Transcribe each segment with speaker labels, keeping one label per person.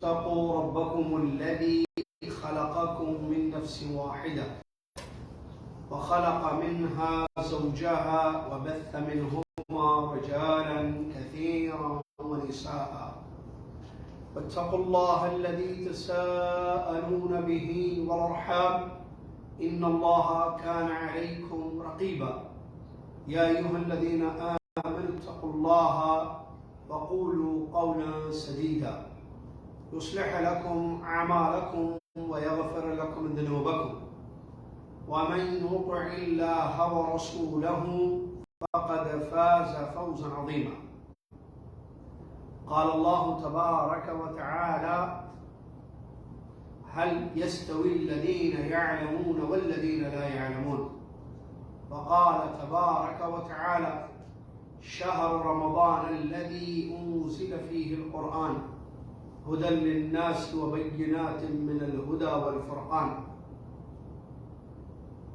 Speaker 1: اتقوا ربكم الذي خلقكم من نفس واحدة وخلق منها زوجها وبث منهما رجالا كثيرا ونساء واتقوا الله الذي تساءلون به والأرحام إن الله كان عليكم رقيبا يا أيها الذين آمنوا اتقوا الله وقولوا قولا سديدا يصلح لكم أعمالكم ويغفر لكم ذنوبكم ومن يطع الله ورسوله فقد فاز فوزا عظيما. قال الله تبارك وتعالى هل يستوي الذين يعلمون والذين لا يعلمون. وقال تبارك وتعالى شهر رمضان الذي أنزل فيه القرآن هدى للناس وبينات من الهدى والفرقان.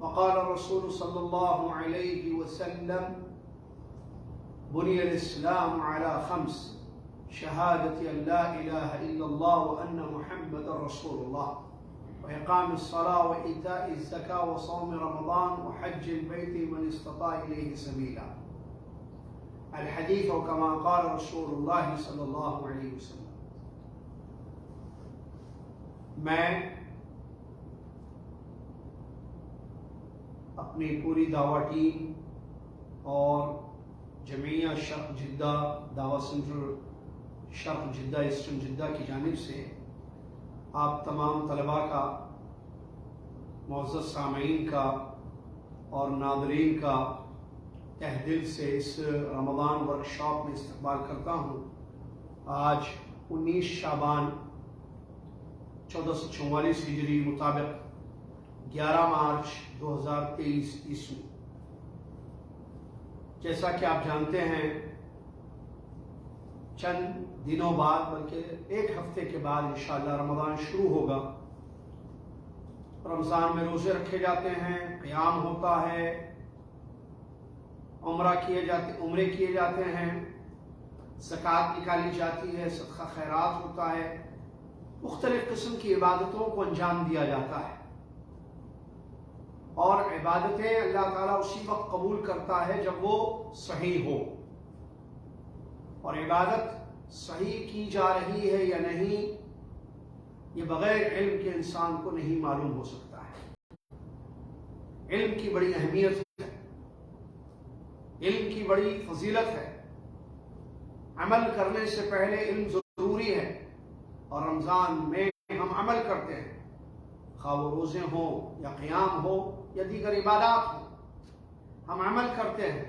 Speaker 1: وقال الرسول صلى الله عليه وسلم بني الإسلام على 5 شهادة أن لا إله إلا الله وأن محمد رسول الله وإقام الصلاة وإيتاء الزكاة وصوم رمضان وحج البيت من استطاع إليه سبيلا. الحديث كما قال رسول الله صلی اللہ علیہ وسلم. میں اپنی پوری دعویٰ ٹیم اور جمعیہ شرق جدہ دعویٰ سنٹر شرق جدہ ایسٹرن جدہ کی جانب سے آپ تمام طلباء کا، معزز سامعین کا اور ناظرین کا تہ دل سے اس رمضان ورکشاپ میں استقبال کرتا ہوں. آج 19 شعبان 1444 ہجری مطابق 11 مارچ 2023 عیسوی. جیسا کہ آپ جانتے ہیں چند دنوں بعد بلکہ 1 ہفتے کے بعد انشاءاللہ رمضان شروع ہوگا. رمضان میں روزے رکھے جاتے ہیں، قیام ہوتا ہے، عمرے کیے جاتے ہیں، زکوٰۃ نکالی جاتی ہے، صدقہ خیرات ہوتا ہے، مختلف قسم کی عبادتوں کو انجام دیا جاتا ہے. اور عبادتیں اللہ تعالیٰ اسی وقت قبول کرتا ہے جب وہ صحیح ہو. اور عبادت صحیح کی جا رہی ہے یا نہیں یہ بغیر علم کے انسان کو نہیں معلوم ہو سکتا ہے. علم کی بڑی اہمیت ہے، علم کی بڑی فضیلت ہے. عمل کرنے سے پہلے علم ضروری ہے، اور رمضان میں ہم عمل کرتے ہیں، خواہ وہ روزے ہوں یا قیام ہو یا دیگر عبادات ہوں، ہم عمل کرتے ہیں.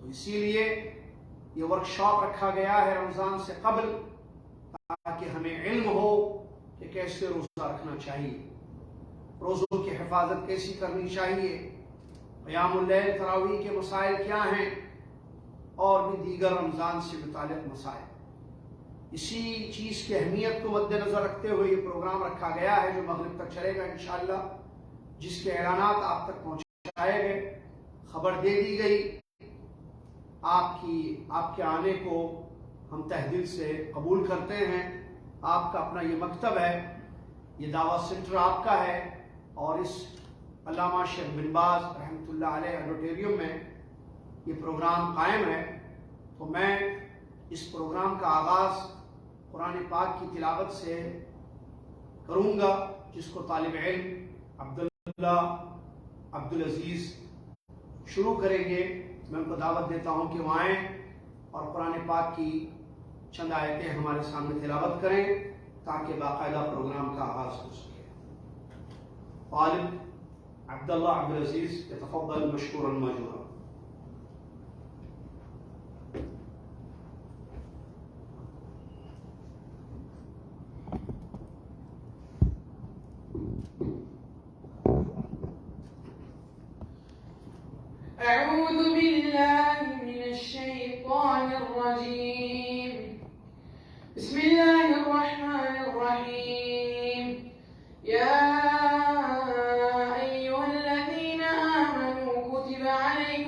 Speaker 1: تو اسی لیے یہ ورکشاپ رکھا گیا ہے رمضان سے قبل، تاکہ ہمیں علم ہو کہ کیسے روزہ رکھنا چاہیے، روزوں کی حفاظت کیسی کرنی چاہیے، قیام اللیل تراویح کے مسائل کیا ہیں، اور بھی دیگر رمضان سے متعلق مسائل. اسی چیز کی اہمیت کو مد نظر رکھتے ہوئے یہ پروگرام رکھا گیا ہے جو مغرب تک چلے گا انشاءاللہ، جس کے اعلانات آپ تک پہنچائے گئے، خبر دے دی گئی. آپ کے آنے کو ہم تہ دل سے قبول کرتے ہیں. آپ کا اپنا یہ مکتب ہے، یہ دعویٰ سنٹر آپ کا ہے، اور اس علامہ شیخ بن باز رحمۃ اللہ علیہ آڈیٹوریم میں یہ پروگرام قائم ہے. تو میں اس پروگرام کا آغاز قرآن پاک کی تلاوت سے کروں گا، جس کو طالب علم عبدالعزیز شروع کریں گے. میں ان کو دعوت دیتا ہوں کہ وہ آئیں اور قرآن پاک کی چند آیتیں ہمارے سامنے تلاوت کریں تاکہ باقاعدہ پروگرام کا آغاز ہو سکے. طالب عبداللہ عبدالعزیز یتفضل مشکورا ماجورا.
Speaker 2: أعوذ بالله من الشيطان الرجيم. بسم الله الرحمن الرحيم. يا أيها الذين آمنوا كتب عليكم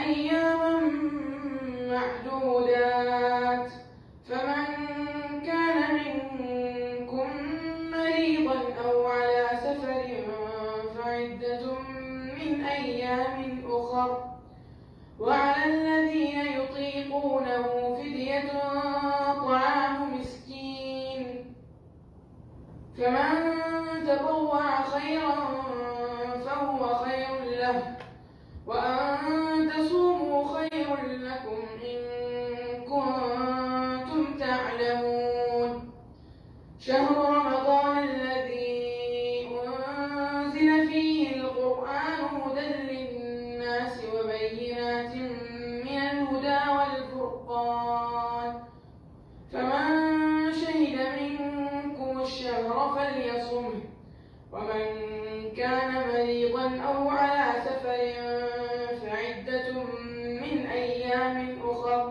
Speaker 2: أياما معدودات فمن كان منكم مريضا أو على سفر فعدة من أيام أخر وعلى الذين يطيقونه فدية طعام مسكين فمن تطوع خيرا فهو خير له وأن تصوموا خير لكم إن كنتم تعلمون شهر رمضان الذي أنزل فيه القرآن هدى للناس وبينات من الهدى والفرقان فمن شهد منكم الشهر فليصمه ومن كان مريضا أو على سفر فعدة من أيام أخر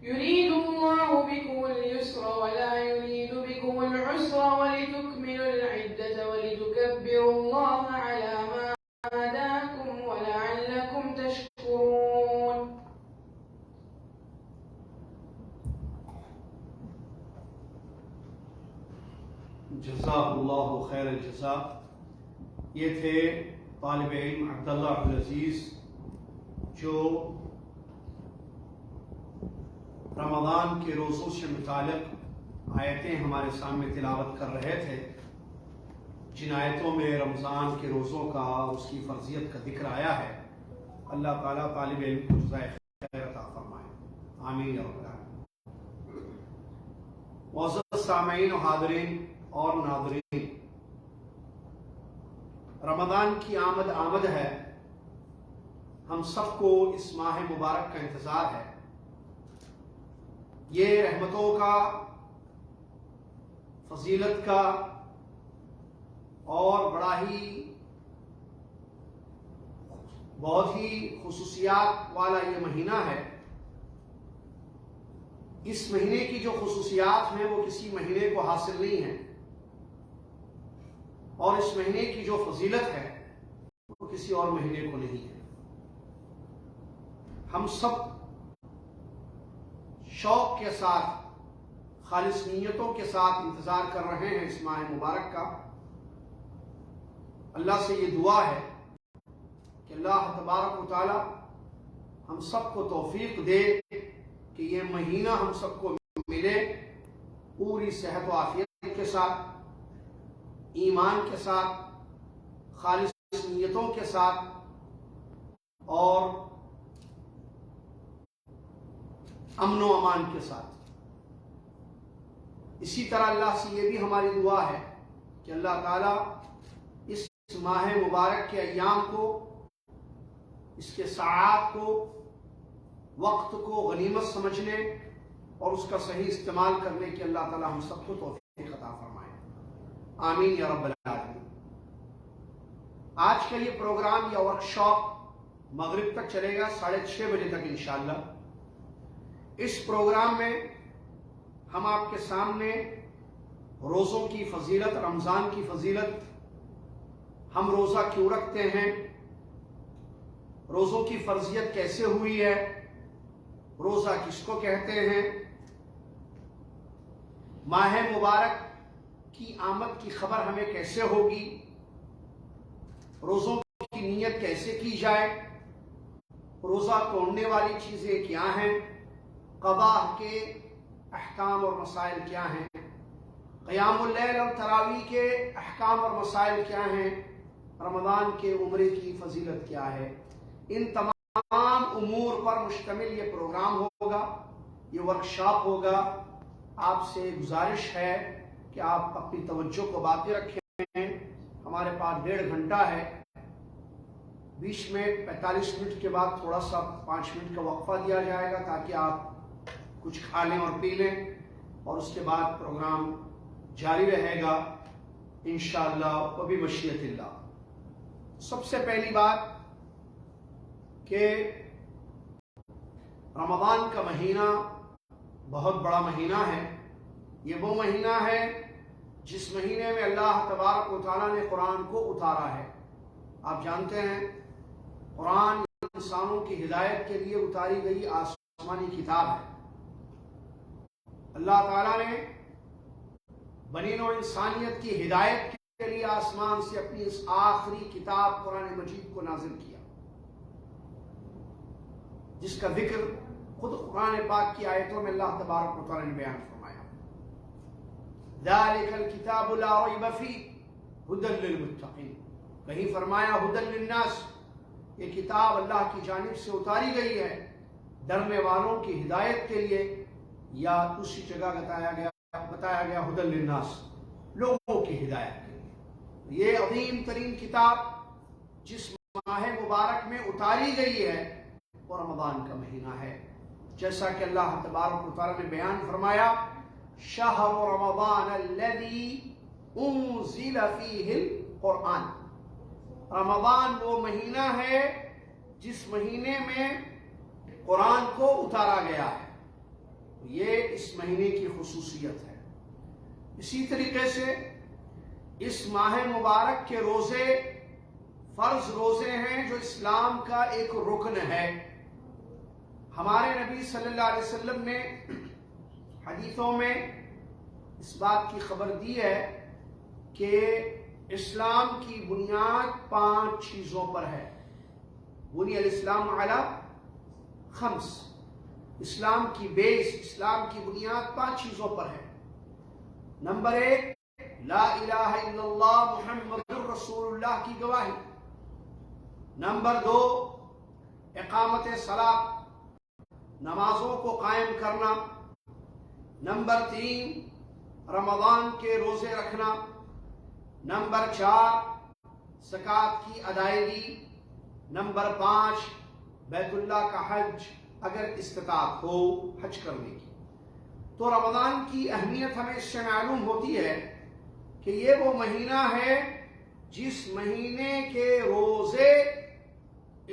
Speaker 2: يريد الله بكم اليسر ولا يريد بكم العسر ولتكملوا العدة ولتكبروا الله على ما هداكم ولعلكم تشكرون
Speaker 1: جزاک اللہ خیر الجزا. یہ تھے طالب علم عبداللہ عبدالعزیز جو رمضان کے روزوں سے متعلق آیتیں ہمارے سامنے تلاوت کر رہے تھے، جن آیتوں میں رمضان کے روزوں کا اس کی فرضیت کا ذکر آیا ہے. اللہ تعالیٰ طالب علم کو جزائے خیر عطا فرمائے، آمین یا رب العالمین. معزز سامعین و حاضرین اور ناظرین، رمضان کی آمد ہے. ہم سب کو اس ماہ مبارک کا انتظار ہے. یہ رحمتوں کا، فضیلت کا اور بہت ہی خصوصیات والا یہ مہینہ ہے. اس مہینے کی جو خصوصیات ہیں وہ کسی مہینے کو حاصل نہیں ہیں، اور اس مہینے کی جو فضیلت ہے وہ کسی اور مہینے کو نہیں ہے. ہم سب شوق کے ساتھ، خالص نیتوں کے ساتھ انتظار کر رہے ہیں اس ماہ مبارک کا. اللہ سے یہ دعا ہے کہ اللہ تبارک و تعالی ہم سب کو توفیق دے کہ یہ مہینہ ہم سب کو ملے پوری صحت و عافیت کے ساتھ، ایمان کے ساتھ، خالص نیتوں کے ساتھ اور امن و امان کے ساتھ. اسی طرح اللہ سے یہ بھی ہماری دعا ہے کہ اللہ تعالیٰ اس ماہ مبارک کے ایام کو، اس کے ساعات کو، وقت کو غنیمت سمجھنے اور اس کا صحیح استعمال کرنے کی اللہ تعالیٰ ہم سب کو توفیق عطا فرمائے، آمین یا رب العالمین. آج کا یہ پروگرام یا ورکشاپ مغرب تک چلے گا، 6:30 بجے تک انشاءاللہ. اس پروگرام میں ہم آپ کے سامنے روزوں کی فضیلت، رمضان کی فضیلت، ہم روزہ کیوں رکھتے ہیں، روزوں کی فرضیت کیسے ہوئی ہے، روزہ کس کو کہتے ہیں، ماہ مبارک کی آمد کی خبر ہمیں کیسے ہوگی، روزوں کی نیت کیسے کی جائے، روزہ توڑنے والی چیزیں کیا ہیں، قضاء کے احکام اور مسائل کیا ہیں، قیام اللیل اور تراویح کے احکام اور مسائل کیا ہیں، رمضان کے عمرے کی فضیلت کیا ہے. ان تمام امور پر مشتمل یہ پروگرام ہوگا، یہ ورکشاپ ہوگا. آپ سے گزارش ہے کہ آپ اپنی توجہ کو باقی رکھیں. ہمارے پاس 1.5 گھنٹہ ہے، بیچ میں 45 منٹ کے بعد تھوڑا سا 5 منٹ کا وقفہ دیا جائے گا تاکہ آپ کچھ کھا لیں اور پی لیں، اور اس کے بعد پروگرام جاری رہے گا انشاءاللہ و بمشیت اللہ. سب سے پہلی بات کہ رمضان کا مہینہ بہت بڑا مہینہ ہے. یہ وہ مہینہ ہے جس مہینے میں اللہ تبارک و تعالیٰ نے قرآن کو اتارا ہے. آپ جانتے ہیں قرآن انسانوں کی ہدایت کے لیے اتاری گئی آسمانی کتاب ہے۔ اللہ تعالیٰ نے بنی نوع انسانیت کی ہدایت کے لیے آسمان سے اپنی اس آخری کتاب قرآن مجید کو نازل کیا، جس کا ذکر خود قرآن پاک کی آیتوں میں اللہ تبارک و تعالیٰ نے بیان فرمایا۔ ذَلِكَ الْكِتَابُ لَا رَيْبَ فِيهِ هُدًى لِّلْمُتَّقِينَ، کہیں فرمایا هُدًى لِّلنَّاسِ، یہ کتاب اللہ کی جانب سے اتاری گئی ہے ڈرنے والوں کی ہدایت کے لیے، یا دوسری جگہ بتایا گیا هُدًى لِّلنَّاسِ، لوگوں کی ہدایت کے لیے۔ یہ عظیم ترین کتاب جس ماہ مبارک میں اتاری گئی ہے وہ رمضان کا مہینہ ہے، جیسا کہ اللہ تبارک و تعالیٰ نے بیان فرمایا، شہر رمضان الذی انزل فیہ القرآن، رمضان وہ مہینہ ہے جس مہینے میں قرآن کو اتارا گیا ہے، یہ اس مہینے کی خصوصیت ہے۔ اسی طریقے سے اس ماہ مبارک کے روزے فرض روزے ہیں جو اسلام کا ایک رکن ہے۔ ہمارے نبی صلی اللہ علیہ وسلم نے حدیثوں میں اس بات کی خبر دی ہے کہ اسلام کی بنیاد 5 چیزوں پر ہے۔ بنی الاسلام علی 5، اسلام کی بیس، اسلام کی بنیاد 5 چیزوں پر ہے۔ نمبر 1، لا الہ الا اللہ محمد رسول اللہ کی گواہی۔ نمبر 2، اقامت صلاۃ، نمازوں کو قائم کرنا۔ نمبر 3، رمضان کے روزے رکھنا۔ نمبر 4، زکوٰۃ کی ادائیگی۔ نمبر 5، بیت اللہ کا حج اگر استطاعت ہو حج کرنے کی۔ تو رمضان کی اہمیت ہمیں اس سے معلوم ہوتی ہے کہ یہ وہ مہینہ ہے جس مہینے کے روزے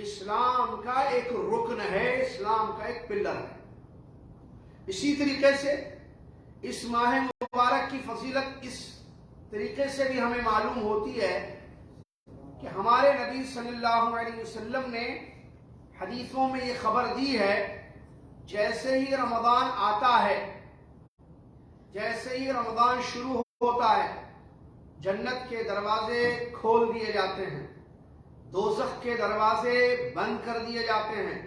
Speaker 1: اسلام کا ایک رکن ہے، اسلام کا ایک پلر ہے۔ اسی طریقے سے اس ماہ مبارک کی فضیلت اس طریقے سے بھی ہمیں معلوم ہوتی ہے کہ ہمارے نبی صلی اللہ علیہ وسلم نے حدیثوں میں یہ خبر دی ہے، جیسے ہی رمضان آتا ہے، جیسے ہی رمضان شروع ہوتا ہے، جنت کے دروازے کھول دیے جاتے ہیں، دوزخ کے دروازے بند کر دیے جاتے ہیں،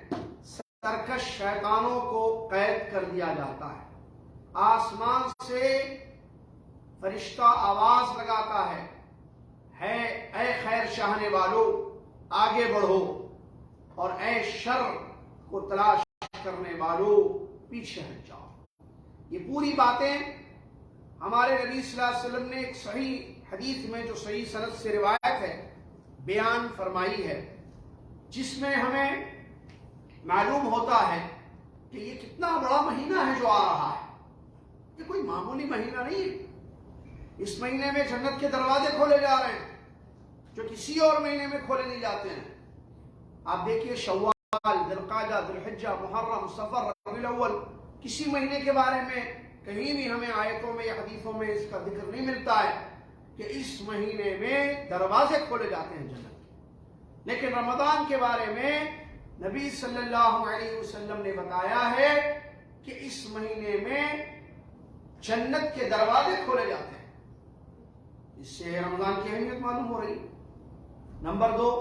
Speaker 1: سرکش شیطانوں کو قید کر دیا جاتا ہے، آسمان سے فرشتہ آواز لگاتا ہے اے خیر چاہنے والو آگے بڑھو، اور اے شر کو تلاش کرنے والو پیچھے ہٹ جاؤ۔ یہ پوری باتیں ہمارے نبی صلی اللہ علیہ وسلم نے ایک صحیح حدیث میں جو صحیح سند سے روایت ہے بیان فرمائی ہے، جس میں ہمیں معلوم ہوتا ہے کہ یہ کتنا بڑا مہینہ ہے جو آ رہا ہے۔ یہ کوئی معمولی مہینہ نہیں ہے۔ اس مہینے میں جنت کے دروازے کھولے جا رہے ہیں جو کسی اور مہینے میں کھولے نہیں جاتے ہیں۔ آپ دیکھیے شوال، ذوالقعدہ، ذوالحجہ، محرم، صفر، ربیع الاول، کسی مہینے کے بارے میں کہیں بھی ہمیں آیتوں میں یا حدیثوں میں اس کا ذکر نہیں ملتا ہے کہ اس مہینے میں دروازے کھولے جاتے ہیں جنت کے۔ لیکن رمضان کے بارے میں نبی صلی اللہ علیہ وسلم نے بتایا ہے کہ اس مہینے میں جنت کے دروازے کھولے جاتے ہیں۔ اس سے رمضان کی اہمیت معلوم ہو رہی۔ نمبر 2،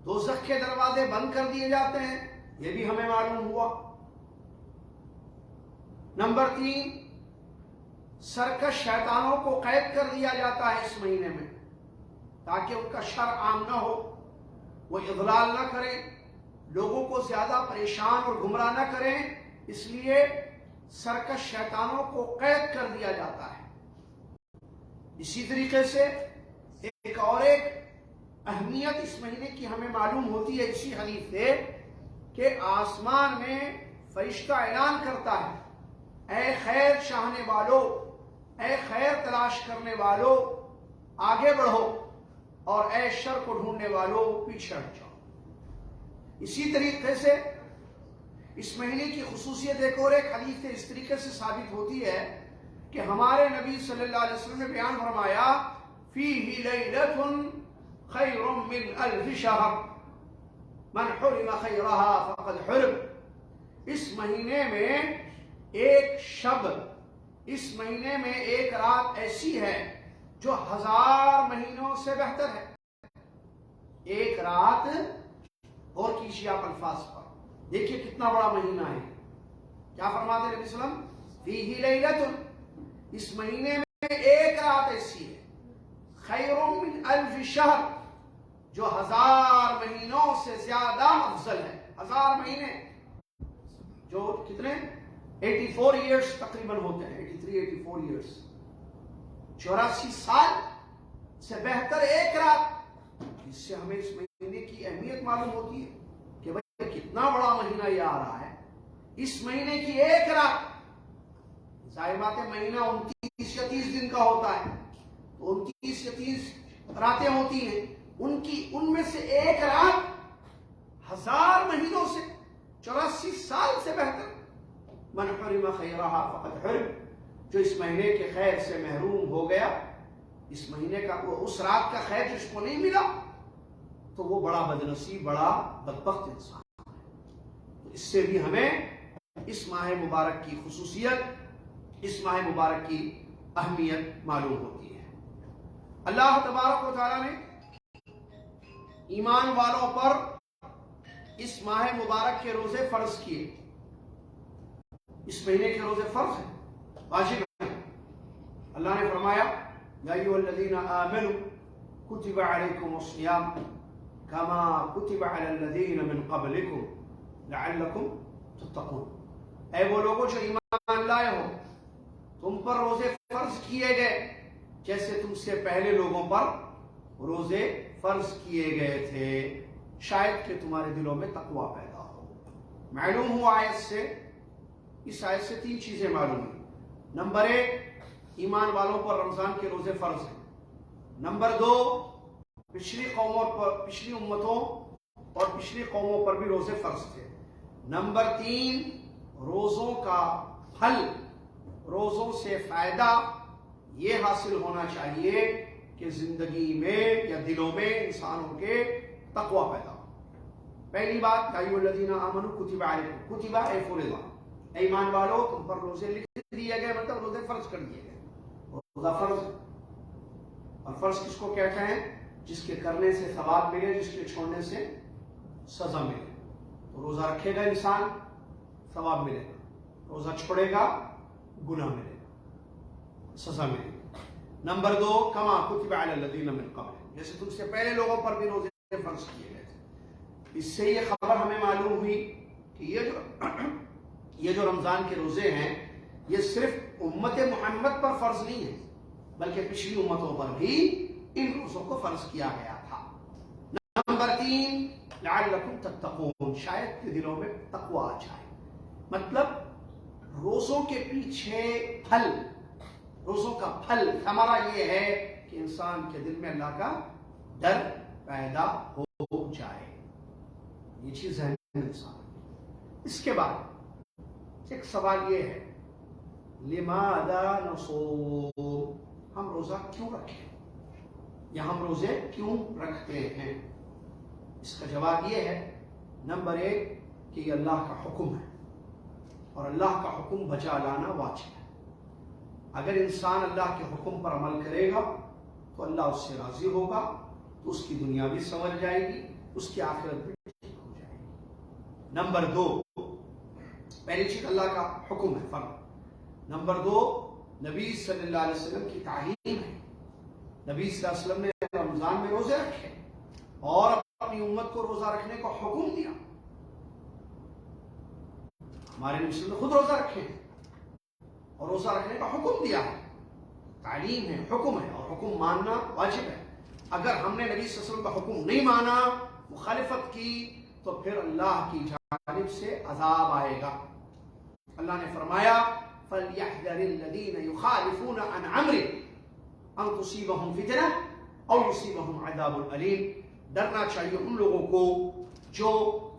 Speaker 1: دوزخ کے دروازے بند کر دیے جاتے ہیں، یہ بھی ہمیں معلوم ہوا۔ نمبر 3، سرکش شیطانوں کو قید کر دیا جاتا ہے اس مہینے میں تاکہ ان کا شر عام نہ ہو، وہ اضلال نہ کریں، لوگوں کو زیادہ پریشان اور گمراہ نہ کریں، اس لیے سرکش شیطانوں کو قید کر دیا جاتا ہے۔ اسی طریقے سے ایک اہمیت اس مہینے کی ہمیں معلوم ہوتی ہے اسی حدیث سے کہ آسمان میں فرشتہ اعلان کرتا ہے، اے خیر چاہنے والو، اے خیر تلاش کرنے والو آگے بڑھو، اور اے شر کو ڈھونڈنے والو پیچھے ہٹ جاؤ۔ اسی طریقے سے اس مہینے کی خصوصیت ایک حدیث سے اس طریقے سے ثابت ہوتی ہے کہ ہمارے نبی صلی اللہ علیہ وسلم نے بیان فرمایا، فیہ لیلۃ خیر من الف شہر، من حرم خیرها فقد حرم. اس مہینے میں ایک شب، اس مہینے میں ایک رات ایسی ہے جو 1000 مہینوں سے بہتر ہے. ایک رات اور کیجیے آپ الفاظ پر، دیکھیے کتنا بڑا مہینہ ہے. کیا فرماتے ہیں نبی صلی اللہ علیہ وسلم؟ فیہ لیلۃ، اس مہینے میں ایک رات ایسی ہے، خیر من 1000 شہر، جو 1000 مہینوں سے زیادہ افضل ہے. 1000 مہینے جو کتنے 84 ایئرس تقریباً ہوتے ہیں، 84 ایئرس، 84 سال سے بہتر ایک رات. اس سے ہمیں اس مہینے کی اہمیت معلوم ہوتی ہے کہ بھائی کتنا بڑا مہینہ یہ آ رہا ہے. اس مہینے کی ایک رات، ظاہر بات ہے مہینہ 29 یا 30 دن کا ہوتا ہے، تو 29 یا 30 راتیں ہوتی ہیں، ان میں سے ایک رات 1000 مہینوں سے 84 سال سے بہتر. من حرم خیرها فقد حرم، جو اس مہینے کے خیر سے محروم ہو گیا، اس مہینے کا اس رات کا خیر جس کو نہیں ملا، تو وہ بڑا بدنصیب، بڑا بدبخت انسان ہے. اس سے بھی ہمیں اس ماہ مبارک کی خصوصیت، اس ماہ مبارک کی اہمیت معلوم ہوتی ہے. اللہ تبارک و تعالیٰ نے ایمان والوں پر اس ماہ مبارک کے روزے فرض کیے. اس مہینے کے روزے فرض ہیں، واجب ہیں. اللہ نے فرمایا یا ایھا الذین آمنوا کتب علیکم الصیام کما کتب علی الذین من قبلکم لعلکم تتقون. اے وہ لوگوں جو ایمان لائے ہو، تم پر روزے فرض کیے گئے جیسے تم سے پہلے لوگوں پر روزے فرض کیے گئے تھے، شاید کہ تمہارے دلوں میں تقوی پیدا ہو. معلوم ہوا آیت سے، اس آیت سے 3 چیزیں معلوم ہیں. نمبر 1، ایمان والوں پر رمضان کے روزے فرض ہیں. نمبر 2، پچھلی امتوں اور پچھلی قوموں پر بھی روزے فرض تھے. نمبر 3، روزوں کا پھل، روزوں سے فائدہ یہ حاصل ہونا چاہیے کہ زندگی میں یا دلوں میں انسانوں کے تقوی پیدا ہو. پہلی بات، یا ایھا الذین آمنوا کتب علیکم، کتب اے فرض، اے ایمان والو تم پر روزے لکھ دیے گئے، مطلب روزے فرض کر دیے گئے. روزہ فرض، اور فرض کس کو کہتے ہیں؟ جس کے کرنے سے ثواب ملے، جس کے چھوڑنے سے سزا ملے. تو روزہ رکھے گا انسان، ثواب ملے گا. روزہ چھوڑے گا، گناہ ملے گا، سزا ملے گا. نمبر 2، کما کتب علی الذین من قبل، جیسے تم سے پہلے لوگوں پر بھی روزے فرض کیے گئے تھے. اس سے یہ خبر ہمیں معلوم ہوئی کہ یہ جو رمضان کے روزے ہیں، یہ صرف امت محمد پر فرض نہیں ہے، بلکہ پچھلی امتوں پر بھی ان روزوں کو فرض کیا گیا تھا. نمبر 3، لعلکم تتقون، شاید کہ دلوں میں تقوی آ جائے. مطلب روزوں کے پیچھے پھل، روزوں کا پھل، ثمرہ یہ ہے کہ انسان کے دل میں اللہ کا ڈر پیدا ہو جائے. یہ چیز ہے انسان. اس کے بعد ایک سوال یہ ہے، لماذا نصوم، ہم روزہ کیوں رکھیں یا ہم روزے کیوں رکھتے ہیں؟ اس کا جواب یہ ہے، نمبر 1 کہ یہ اللہ کا حکم ہے، اور اللہ کا حکم بجا لانا واجب ہے. اگر انسان اللہ کے حکم پر عمل کرے گا تو اللہ اس سے راضی ہوگا، تو اس کی دنیا بھی سنور جائے گی، اس کی آخرت بھی ٹھیک ہو جائے گی. نمبر 2، پہلی چیز اللہ کا حکم ہے، فرض. نمبر 2، نبی صلی اللہ علیہ وسلم کی تعلیم ہے. نبی صلی اللہ علیہ وسلم نے رمضان میں روزے رکھے اور اپنی امت کو روزہ رکھنے کا حکم دیا. ہمارے نبی صلی اللہ علیہ وسلم نے خود روزہ رکھے ہیں اور روزہ رکھنے کا حکم دیا ہے. تعلیم ہے، حکم ہے، اور حکم ماننا واجب ہے. اگر ہم نے نبی صلی اللہ علیہ وسلم کا حکم نہیں مانا، مخالفت کی، تو پھر اللہ کی جانب سے عذاب آئے گا. اللہ نے فرمایا فَلْيَحْذَرِ الَّذِينَ يُخَالِفُونَ عَنْ أَمْرِهِ أَن تُصِيبَهُمْ فِتْنَةٌ أَوْ يُصِيبَهُمْ عَذَابٌ أَلِيمٌ. ڈرنا چاہیے ان لوگوں کو جو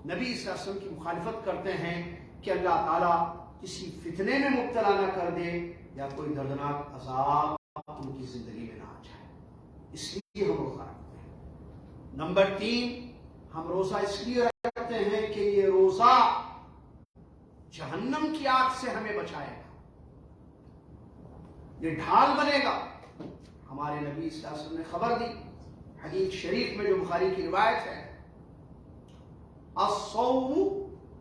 Speaker 1: نبی صلی اللہ علیہ وسلم کی مخالفت کرتے ہیں کہ اللہ تعالیٰ کسی فتنے میں مبتلا نہ کر دے یا کوئی دردناک عذاب ان کی زندگی میں نہ آ جائے. اس لیے ہم روزہ رکھتے ہیں. نمبر 3، ہم روزہ اس لیے رکھتے ہیں کہ یہ روزہ جہنم کی آگ سے ہمیں بچائے گا، یہ ڈھال بنے گا۔ ہمارے نبی صلی اللہ علیہ وسلم نے خبر دی حدیث شریف میں جو بخاری کی روایت ہے،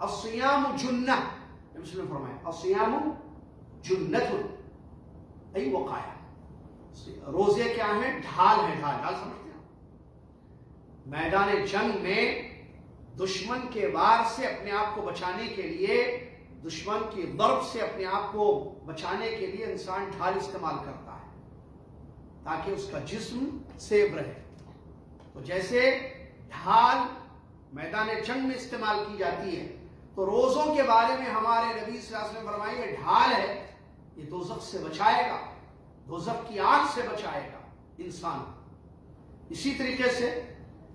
Speaker 1: الصیام جنہ، مسلم فرمائے الصیام جنۃ ای وقایہ، روزے کیا ہیں؟ ڈھال ہے، ڈھال سمجھتے ہیں؟ میدان جنگ میں دشمن کے وار سے اپنے آپ کو بچانے کے لیے، دشمن کی ضرب سے اپنے آپ کو بچانے کے لیے انسان ڈھال استعمال کرتا ہے تاکہ اس کا جسم سیف رہے۔ تو جیسے ڈھال میدان جنگ میں استعمال کی جاتی ہے، تو روزوں کے بارے میں ہمارے نبی صلی اللہ علیہ وسلم فرمائے یہ ڈھال ہے، یہ دوزخ سے بچائے گا، دوزخ کی آگ سے بچائے گا انسان۔ اسی طریقے سے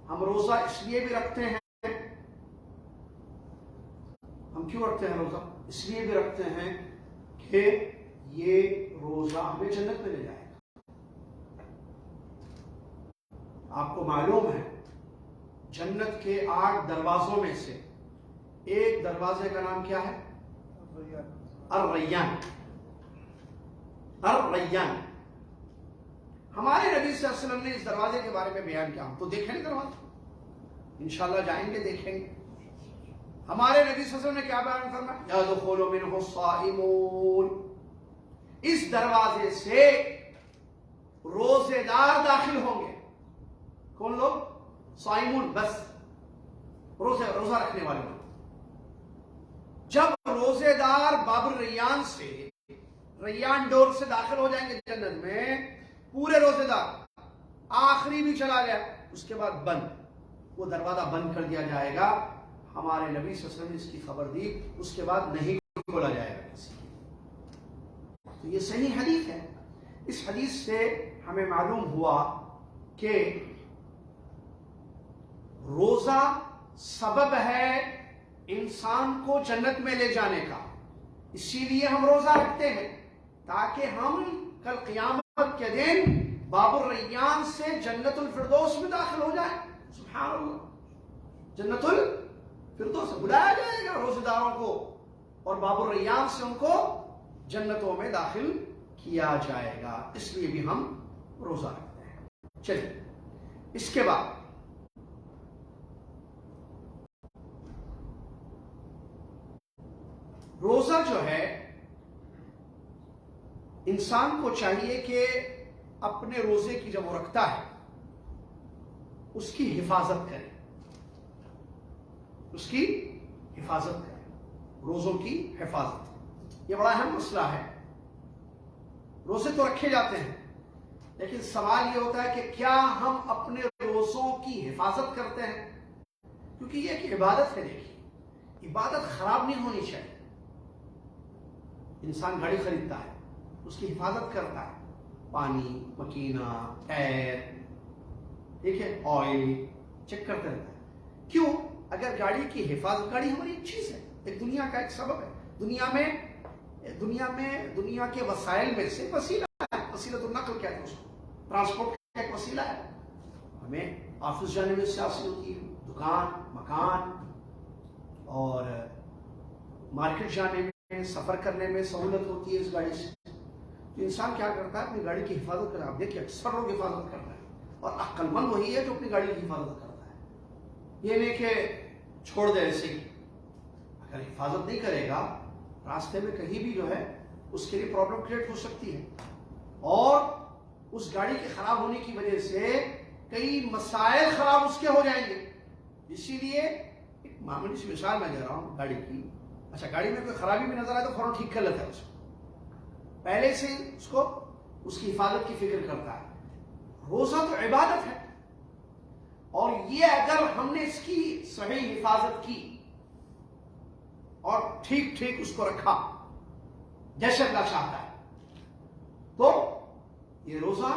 Speaker 1: ہم روزہ اس لیے بھی رکھتے ہیں، ہم کیوں رکھتے ہیں روزہ؟ اس لیے بھی رکھتے ہیں کہ یہ روزہ ہمیں جنت میں لے جائے گا۔ آپ کو معلوم ہے جنت کے 8 دروازوں میں سے ایک دروازے کا نام کیا ہے؟ الریان۔ الریان، ہمارے نبی صلی اللہ علیہ وسلم نے اس دروازے کے بارے میں بیان کیا، ہم تو دیکھیں گے دروازہ، انشاءاللہ جائیں گے دیکھیں گے۔ ہمارے نبی صلی اللہ علیہ وسلم نے کیا بیان فرمایا؟ یدخل منہ الصائمون، اس دروازے سے روزے دار داخل ہوں گے۔ کون لوگ؟ صائمون، بس روزہ رکھنے والے لوگ۔ جب روزے دار باب الریان سے، ریان ڈور سے داخل ہو جائیں گے جنت میں، پورے روزے دار، آخری بھی چلا گیا، اس کے بعد بند، وہ دروازہ بند کر دیا جائے گا۔ ہمارے نبی صلی اللہ علیہ وسلم نے اس کی خبر دی، اس کے بعد نہیں کھولا جائے گا کسی کو۔ تو یہ صحیح حدیث ہے۔ اس حدیث سے ہمیں معلوم ہوا کہ روزہ سبب ہے انسان کو جنت میں لے جانے کا، اسی لیے ہم روزہ رکھتے ہیں تاکہ ہم کل قیامت کے دن باب الریان سے جنت الفردوس میں داخل ہو جائیں۔ سبحان اللہ، جنت الفردوس بلایا جائے گا روزے داروں کو، اور باب الریان سے ان کو جنتوں میں داخل کیا جائے گا، اس لیے بھی ہم روزہ رکھتے ہیں۔ چلیے، اس کے بعد روزہ جو ہے، انسان کو چاہیے کہ اپنے روزے کی جب وہ رکھتا ہے اس کی حفاظت کرے، اس کی حفاظت کرے، روزوں کی حفاظت۔ یہ بڑا اہم مسئلہ ہے۔ روزے تو رکھے جاتے ہیں، لیکن سوال یہ ہوتا ہے کہ کیا ہم اپنے روزوں کی حفاظت کرتے ہیں؟ کیونکہ یہ ایک عبادت ہے۔ دیکھیے، عبادت خراب نہیں ہونی چاہیے۔ انسان گاڑی خریدتا ہے، اس کی حفاظت کرتا ہے، پانی، مکینہ، ایئر، ٹھیک ہے، آئل چیک کرتا رہتا ہے۔ کیوں؟ اگر گاڑی کی حفاظت، گاڑی ہماری ایک چیز ہے، ایک دنیا کا ایک سبب ہے، دنیا کے وسائل میں سے وسیلہ ہے، وسیلۃ النقل کہتے ہیں اس کو، ٹرانسپورٹ کا ایک وسیلہ ہے۔ ہمیں آفس جانے میں اس سے حاصل ہوتی ہے، دکان، مکان، اور مارکیٹ جانے میں، سفر کرنے میں سہولت ہوتی ہے اس گاڑی سے۔ تو انسان کیا کرتا ہے؟ اپنی گاڑی کی حفاظت کرتا ہے۔ آپ دیکھیے اکثر لوگ حفاظت کرتا ہے، اور عقل مند وہی ہے جو اپنی گاڑی کی حفاظت کرتا ہے۔ یہ نہیں کہ چھوڑ دے ایسے ہی، اگر حفاظت نہیں کرے گا راستے میں کہیں بھی جو ہے اس کے لیے پرابلم کریٹ ہو سکتی ہے، اور اس گاڑی کے خراب ہونے کی وجہ سے کئی مسائل خراب اس کے ہو جائیں گے۔ اسی لیے ایک معمولی سی مثال میں دے رہا ہوں گاڑی کی۔ اچھا، گاڑی میں کوئی خرابی بھی نظر آئے تو فوراً ٹھیک کر لیتا ہے، اس کو پہلے سے اس کی حفاظت کی فکر کرتا ہے۔ روزہ تو عبادت ہے، اور یہ اگر ہم نے اس کی صحیح حفاظت کی اور ٹھیک اس کو رکھا جیسے اللہ چاہتا ہے، تو یہ روزہ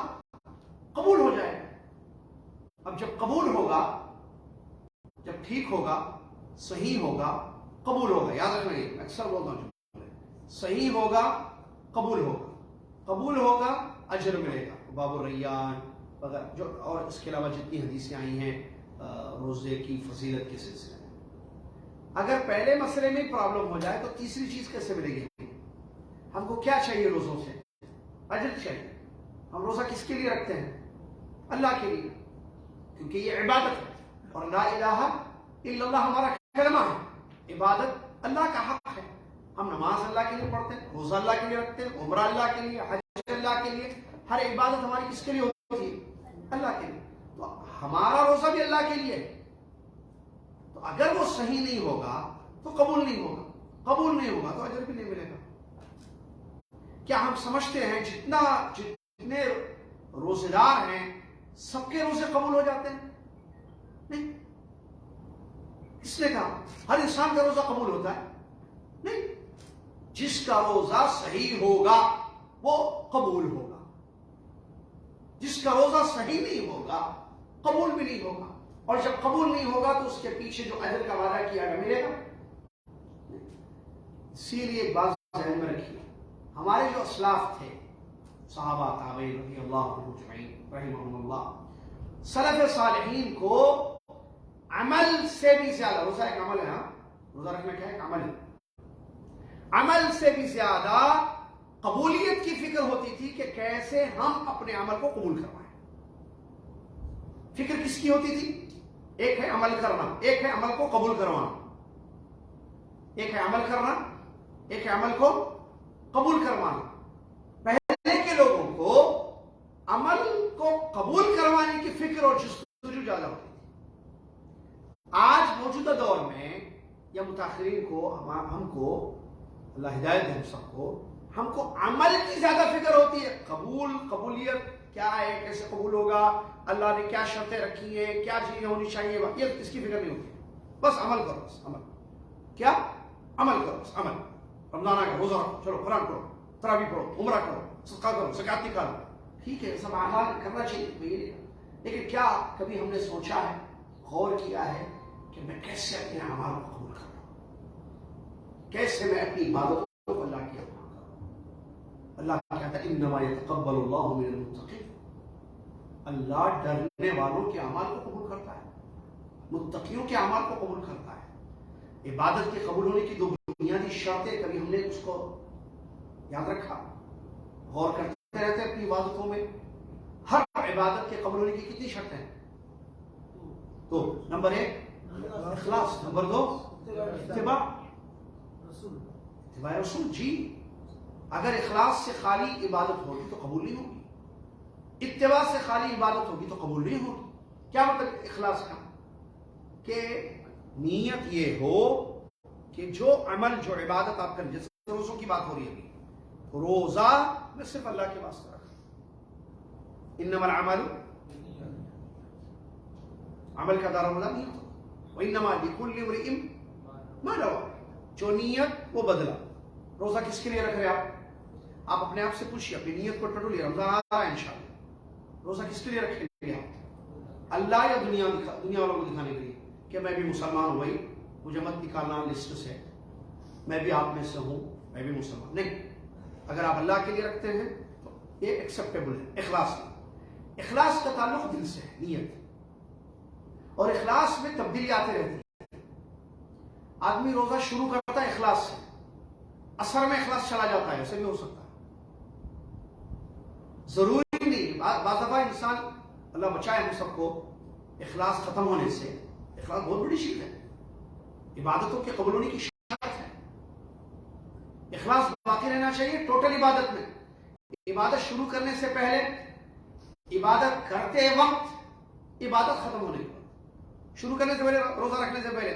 Speaker 1: قبول ہو جائے گا۔ اب جب قبول ہوگا، جب ٹھیک ہوگا، صحیح ہوگا، قبول ہوگا، یاد رکھنا، یہ اکثر بولتا ہوں، صحیح ہوگا، قبول ہوگا، اجر ملے گا، باب الریان وغیرہ جو، اور اس کے علاوہ جتنی حدیثیں آئی ہیں روزے کی فضیلت کے سلسلے میں. اگر پہلے مسئلے میں پرابلم ہو جائے تو تیسری چیز کیسے ملے گی؟ ہم کو کیا چاہیے روزوں سے؟ اجر چاہیے. ہم روزہ کس کے لیے رکھتے ہیں؟ اللہ کے لیے، کیونکہ یہ عبادت ہے. اور لا الہ الا اللہ ہمارا کلمہ ہے. عبادت اللہ کا حق ہے. ہم نماز اللہ کے لیے پڑھتے ہیں، روزہ اللہ کے لیے رکھتے ہیں، عمرہ اللہ کے لیے، حج اللہ کے لیے. ہر عبادت ہماری کس کے لیے ہوتی ہے؟ اللہ کے لیے. تو ہمارا روزہ بھی اللہ کے لیے ہے. تو اگر وہ صحیح نہیں ہوگا تو قبول نہیں ہوگا. قبول نہیں ہوگا تو اجر بھی نہیں ملے گا. کیا ہم سمجھتے ہیں جتنے روزے دار ہیں سب کے روزے قبول ہو جاتے ہیں؟ نہیں. کس نے کہا ہر انسان کا روزہ قبول ہوتا ہے؟ نہیں. جس کا روزہ صحیح ہوگا وہ قبول ہوگا. جس کا روزہ صحیح نہیں ہوگا قبول بھی نہیں ہوگا. اور جب قبول نہیں ہوگا تو اس کے پیچھے جو اجر کا وعدہ کیا گیا ملے گا. اسی لیے ایک بات ذہن میں رکھیے، ہمارے جو اسلاف تھے، صحابہ تابعین رضی اللہ عنہم اجمعین رحمہم اللہ، سلف صالحین کو عمل سے بھی زیادہ، روزہ ایک عمل ہے، ہاں روزہ رکھنا کیا ہے؟ ایک عمل ہے. عمل سے بھی زیادہ قبولیت کی فکر ہوتی تھی کہ کیسے ہم اپنے عمل کو قبول کروائیں. فکر کس کی ہوتی تھی؟ ایک ہے عمل کرنا، ایک ہے عمل کو قبول کروانا. ایک ہے عمل کرنا، ایک ہے عمل کو قبول کروانا. پہلے کے لوگوں کو عمل کو قبول کروانے کی فکر اور جستجو زیادہ ہوتی تھی. آج موجودہ دور میں یا متاخرین کو ہم کو اللہ ہدایت دے ہم سب کو، ہم کو عمل کی زیادہ فکر ہوتی ہے. قبولیت کیا ہے، کیسے قبول ہوگا، اللہ نے کیا شرطیں رکھی ہیں، کیا چیزیں ہونی چاہیے، یہ اس کی فکر نہیں ہوتی. بس عمل کرو، بس عمل. کیا؟ عمل کرو، بس عمل. رمضان آ گیا، روزہ رکھو، چلو قرآن پڑھو، تراویح پڑھو، عمرہ کرو، صدقہ کرو، زکات نکالو. ٹھیک ہے، سب اعمال کرنا چاہیے، لیکن کیا کبھی ہم نے سوچا ہے، غور کیا ہے کہ میں کیسے اپنے اعمال کو قبول کروں؟ کیسے میں اپنی عبادتوں کو اللہ کی اپنا کروں؟ اللہ کہتا ہے انما یتقبل اللہ من المتقین. اللہ ڈرنے والوں کے اعمال کو قبول کرتا ہے، متقیوں کے اعمال کو قبول کرتا ہے. عبادت کے قبول ہونے کی دو بنیادی شرطیں، کبھی ہم نے اس کو یاد رکھا؟ غور کرتے رہتے ہیں اپنی عبادتوں میں. ہر عبادت کے قبول ہونے کی کتنی شرطیں ہیں؟ تو نمبر 1 اخلاص، نمبر 2 اتباع رسول. جی اگر اخلاص سے خالی عبادت ہوگی تو قبول نہیں ہوگی. اتباع سے خالی عبادت ہوگی تو قبول نہیں ہوگی. کیا مطلب اخلاص کا؟ کہ نیت یہ ہو کہ جو عمل، جو عبادت آپ کریں، جیسے روزوں کی بات ہو رہی ہے، روزہ میں صرف اللہ کے واسطے رکھیں. انما العمل، عمل کا دار و مدار نیت ہو. وانما لکل امرئ ما نوى، جو نیت وہ بدلا. روزہ کس کے لیے رکھ رہے آپ اپنے آپ سے پوچھیے، اپنی نیت کو ٹٹولیے. رمضان آ رہا ہے انشاءاللہ، روزہ کس کے لیے رکھیں گے آپ؟ اللہ یا دنیا والوں کو دکھانے کے لیے کہ میں بھی مسلمان ہوں، بھائی مجھے مت نکالنا لسٹ سے، میں بھی آپ میں سے ہوں، میں بھی مسلمان. نہیں، اگر آپ اللہ کے لیے رکھتے ہیں تو یہ ایکسیپٹیبل ہے. اخلاص کا تعلق دل سے ہے، نیت. اور اخلاص میں تبدیلی آتے رہتی ہے. آدمی روزہ شروع کرتا ہے اخلاص سے، اثر میں اخلاص چلا جاتا ہے، ایسے بھی ہو سکتا ہے. ضروری نہیں، بعض دفعہ انسان، اللہ بچائے ہم سب کو اخلاص ختم ہونے سے. اخلاص بہت بڑی چیز ہے، عبادتوں کے قبول ہونے کی شرط ہے. اخلاص باقی رہنا چاہیے ٹوٹل عبادت میں. عبادت شروع کرنے سے پہلے، عبادت کرتے وقت، عبادت ختم ہونے کے بعد. شروع کرنے سے پہلے، روزہ رکھنے سے پہلے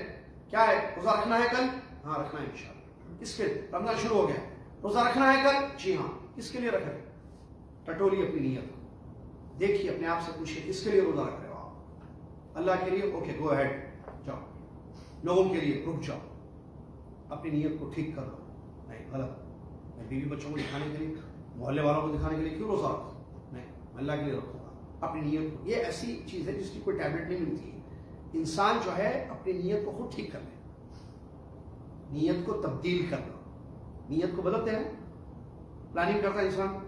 Speaker 1: کیا ہے؟ روزہ رکھنا ہے کل؟ ہاں رکھنا ہے انشاءاللہ. کس کے؟ رمضان شروع ہو گیا، روزہ رکھنا ہے کل؟ جی ہاں. کس کے لیے رکھ رہے؟ ٹٹولی اپنی نیت. دیکھیے اپنے آپ سے پوچھیے کس کے لیے روزہ رکھ رہے ہو آپ؟ اللہ کے لیے؟ اوکے گو ہیڈ، جاؤ. لوگوں کے لیے؟ رک جاؤ، اپنی نیت کو ٹھیک کر لو. نہیں، غلط. میں بیوی بچوں کو دکھانے کے لیے، محلے والوں کو دکھانے کے لیے کیوں روزہ رکھوں؟ نہیں، میں اللہ کے لیے رکھوں گا. اپنی نیت کو، یہ ایسی چیز ہے جس کی کوئی ٹیبلٹ نہیں ملتی ہے. انسان جو ہے اپنی نیت کو خود ٹھیک کر لے، نیت کو تبدیل کر لو. نیت کو بدلتے ہیں، پلاننگ کرتا ہے انسان،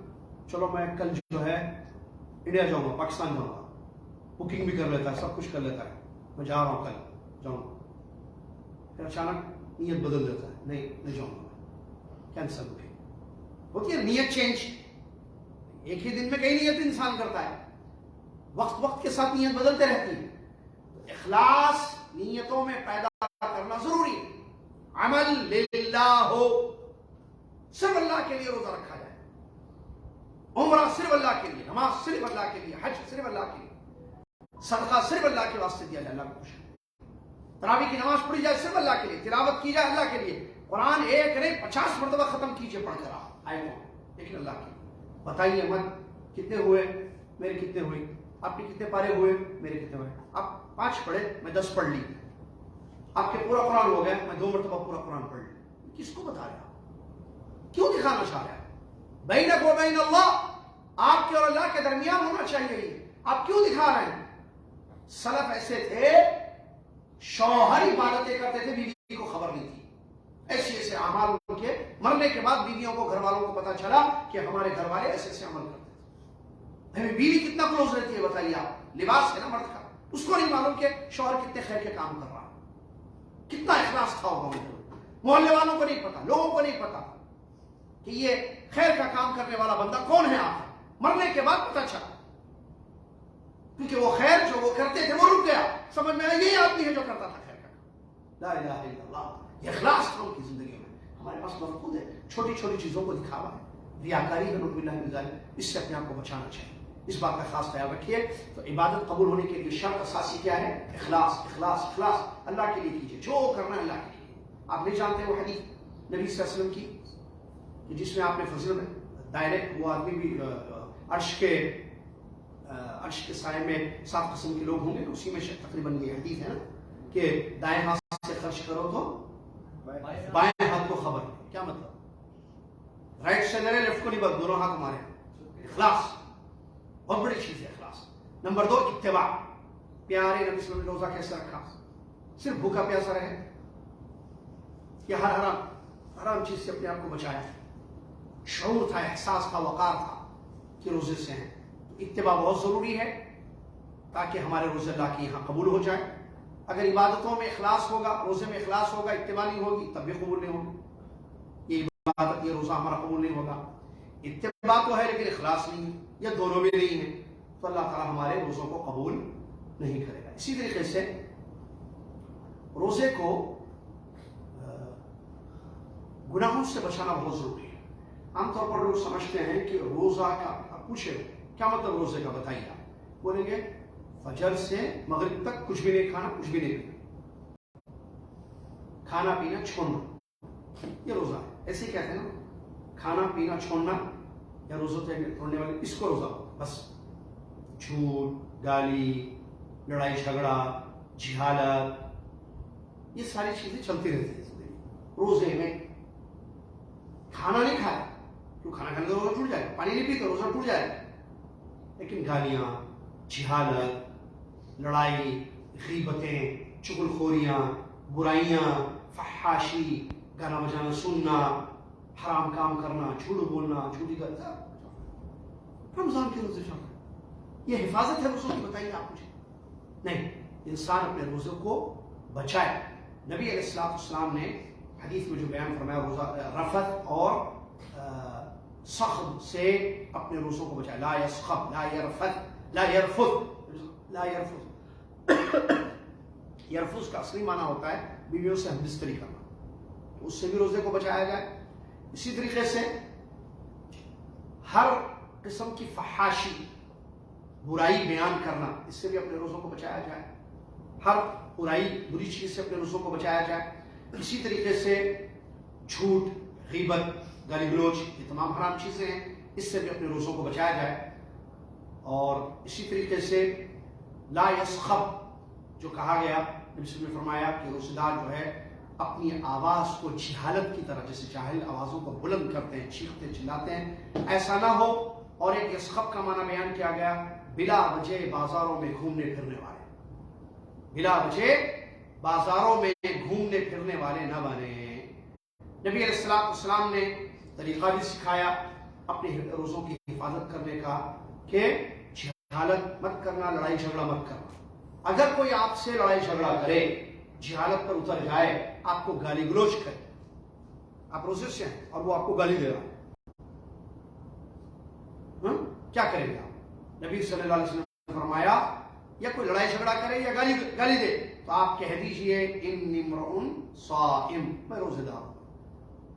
Speaker 1: چلو میں کل جو ہے انڈیا جاؤں گا، پاکستان جاؤں گا، بکنگ بھی کر لیتا ہے، سب کچھ کر لیتا ہے. میں جا رہا ہوں کل جاؤں گا، پھر اچانک نیت بدل دیتا ہے، نہیں جاؤں گا، کینسل ہو گئی. ہوتی ہے نیت چینج، ایک ہی دن میں کئی نیت انسان کرتا ہے، وقت کے ساتھ نیت بدلتے رہتی ہے. تو اخلاص نیتوں میں پیدا کرنا ضروری ہے. عمل للہ ہو، صرف اللہ کے لیے روزہ رکھا جائے، عمرہ صرف اللہ کے لیے، نماز صرف اللہ کے لیے، حج صرف اللہ کے لیے، صدقہ صرف اللہ کے واسطے دیا جائے، اللہ کو خوش. تراویح کی نماز پڑھی جائے صرف اللہ کے لیے، تلاوت کی جائے اللہ کے لیے، قرآن ایک نہیں 50 مرتبہ ختم کیجئے پڑھ کر لیکن اللہ کے لیے. بتائیے مت کتنے ہوئے، میرے کتنے ہوئے، آپ کے کتنے پارے ہوئے، میرے کتنے ہوئے. آپ 5 پڑھے، میں 10 پڑھ لی. آپ کے پورا قرآن ہو گیا، میں 2 مرتبہ پورا قرآن پڑھ لی. کس کو بتا رہا، کیوں دکھانا چاہ رہا ہے؟ بینک و بین اللہ، آپ کے اور اللہ کے درمیان ہونا چاہیے. آپ کیوں دکھا رہے ہیں؟ سلف ایسے تھے، شوہر عبادتیں کرتے تھے، بیوی کو خبر نہیں تھی. ایسے اعمال ان کے مرنے کے بعد بیویوں کو، گھر والوں کو پتا چلا کہ ہمارے گھر والے ایسے عمل کرتے تھے. بیوی کتنا کلوز رہتی ہے بتائیے آپ، لباس ہے نا مرد کا، اس کو نہیں معلوم کہ شوہر کتنے خیر کے کام کر رہا ہے، کتنا اخلاص تھا ہوگا. محلے والوں کو نہیں پتا، لوگوں کو نہیں پتا کہ یہ خیر کا کام کرنے والا بندہ کون ہے. آپ مرنے کے بعد پتا چلا، کیونکہ وہ خیر جو وہ کرتے تھے وہ رک گیا، سمجھ میں آیا یہی آدمی ہے جو کرتا تھا خیر کا کام. لا الہ الا اللہ، یہ اخلاص تھا ان کی زندگی میں. ہمارے پاس مفقود ہے، چھوٹی چھوٹی چیزوں کو دکھاوا ہے، ریاکاری ہے، نعوذ باللہ من ذالک. اس سے اپنے آپ کو بچانا چاہیے، اس بات کا خاص خیال رکھیے. تو عبادت قبول ہونے کے لیے شرط اساسی کیا ہے؟ اخلاص. اخلاص اخلاص اللہ کے لیے کیجیے، جو کرنا ہے اللہ کے لیے. آپ نہیں جانتے وہ حدیث نبی صلی اللہ علیہ وسلم کی کہ جس میں آپ نے فضل میں ڈائریکٹ وہ آدمی بھی عرش کے سائے میں 7 قسم کے لوگ ہوں گے، اسی میں تقریباً یہ حدیث ہے نا کہ دائیں ہاتھ سے خرچ کرو تو بائیں ہاتھ کو خبر. کیا مطلب؟ رائٹ سے لڑے، لیفٹ کو نہیں، بس دونوں ہاتھ ہمارے. اخلاص بہت بڑی چیز ہے اخلاص. نمبر 2 اتباع. پیارے نبی صلی اللہ علیہ وسلم نے روزہ کیسے رکھا؟ صرف بھوکا پیاسا رہے یا ہر حرام چیز سے اپنے آپ کو بچایا؟ شعور تھا، احساس تھا، وقار تھا کہ روزے سے ہیں. اتباع بہت ضروری ہے تاکہ ہمارے روزے اللہ کے یہاں قبول ہو جائے. اگر عبادتوں میں اخلاص ہوگا، روزے میں اخلاص ہوگا، اتباع نہیں ہوگی، تب بھی قبول نہیں ہوگی. یہ عبادت، یہ روزہ ہمارا قبول نہیں ہوگا. اتباع تو ہے لیکن اخلاص نہیں ہے، یا دونوں بھی نہیں ہے، تو اللہ تعالیٰ ہمارے روزوں کو قبول نہیں کرے گا. اسی طریقے سے روزے کو گناہوں سے بچانا بہت ضروری ہے. عام طور پر لوگ سمجھتے ہیں کہ روزہ کا، پوچھے کیا مطلب روزے کا، بتائیے آپ. بولیں گے فجر سے مغرب تک کچھ بھی نہیں کھانا، کچھ بھی نہیں پینا، کھانا پینا چھوڑنا، یہ روزہ ہے. ایسے کہتے ہیں نا، کھانا پینا چھوڑنا یا روزہ توڑنے والے، اس کو روزہ. بس جھوٹ، گالی، لڑائی جھگڑا، جہالت، یہ ساری چیزیں چلتی رہتی ہیں زندگی. روزے میں کھانا نہیں کھایا، کیوں؟ کھانا کھانے تو روزہ ٹوٹ جائے گا. پانی نہیں پی تو روزہ ٹوٹ جائے گا. لیکن گالیاں، جہالت، لڑائی، غیبتیں، چغل خوریاں، برائیاں، فحاشی، گانا بجانا سننا، حرام کام کرنا، جھوٹ بولنا، جھوٹی گانا، رمضان کے روزے چل رہے ہیں. یہ حفاظت ہے روزوں کی؟ بتائیے آپ مجھے. نہیں، انسان اپنے روزے کو بچائے. نبی علیہ السلام نے حدیث میں جو بیان فرمایا، روزہ رفث اور سخب سے اپنے روزوں کو بچائے. لا یسخب، لا یرفث، لا یرفث، لا یرفث. یرفث کا اصلی معنی ہوتا ہے بیویوں سے ہم بستری کرنا، تو اس سے بھی روزے کو بچایا جائے. اسی طریقے سے ہر قسم کی فحاشی، برائی بیان کرنا، اس سے بھی اپنے روزوں کو بچایا جائے. ہر برائی، بری چیز سے اپنے روزوں کو بچایا جائے. اسی طریقے سے جھوٹ، غیبت، گالی گلوچ، یہ تمام حرام چیزیں ہیں، اس سے بھی اپنے روزوں کو بچایا جائے. اور اسی طریقے سے لا یسخب جو کہا گیا، نبی صلی اللہ علیہ وسلم نے فرمایا کہ روزہ دار جو ہے اپنی آواز کو جہالت کی طرح، جیسے جاہل آوازوں کو بلند کرتے ہیں، چیختے چلاتے ہیں، ایسا نہ ہو. اور ایک یسخب کا معنی بیان کیا گیا، بلا وجہ بازاروں میں گھومنے پھرنے والے. بلا وجہ بازاروں میں گھومنے پھرنے والے نہ بنے. نبی علیہ السلام نے طریقہ بھی سکھایا اپنے روزوں کی حفاظت کرنے کا کہ جہالت مت کرنا، لڑائی جھگڑا مت کرنا. اگر کوئی آپ سے لڑائی جھگڑا کرے، جہالت پر اتر جائے، آپ کو گالی گلوچ کرے، آپ روزے سے ہیں اور وہ آپ کو گالی دے رہا ہے، کیا کریں گے آپ؟ نبی صلی اللہ علیہ وسلم نے فرمایا یا کوئی لڑائی جھگڑا کرے یا گالی دے تو آپ کہہ دیجئے انی امرؤ صائم، میں روزے دار ہوں،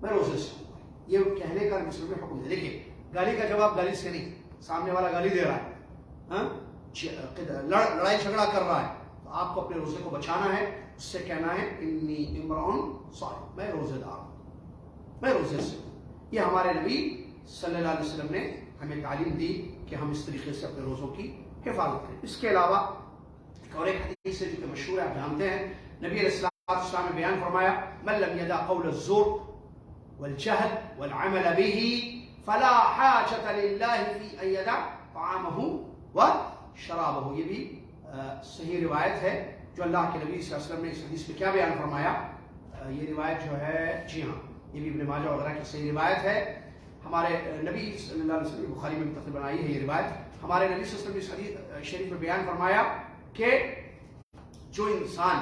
Speaker 1: میں روزے سے ہوں۔ یہ کہنے کا مسلم میں حکم ہے۔ دیکھیے گالی کا جواب گالی سے نہیں، سامنے والا گالی دے رہا ہے، لڑائی جھگڑا کر رہا ہے، تو آپ کو اپنے روزے کو بچانا ہے، اس سے کہنا ہے انی امرؤ صائم، میں روزے دار ہوں، میں روزے سے ہوں۔ یہ ہمارے نبی صلی اللہ علیہ وسلم نے ہمیں تعلیم دی کہ ہم اس طریقے سے اپنے روزوں کی حفاظت کریں۔ اس کے علاوہ اور ایک حدیث ہے جو کہ مشہور ہے، آپ جانتے ہیں، نبی علیہ السلام نے بیان فرمایا من لم يدع قول الزور والجهل والعمل به فلا حاجة لله في أن يدع طعامه وشرابه۔ یہ بھی صحیح روایت ہے جو اللہ کے نبی صلی اللہ علیہ وسلم نے اس حدیث میں کیا بیان فرمایا۔ یہ روایت جو ہے، جی ہاں، یہ بھی ابن ماجہ وغیرہ کی صحیح روایت ہے۔ ہمارے نبی صلی اللہ علیہ وسلم بخاری میں تقریباً آئی ہے یہ روایت۔ ہمارے نبی صلی اللہ علیہ وسلم نے حدیث شریف میں بیان فرمایا کہ جو انسان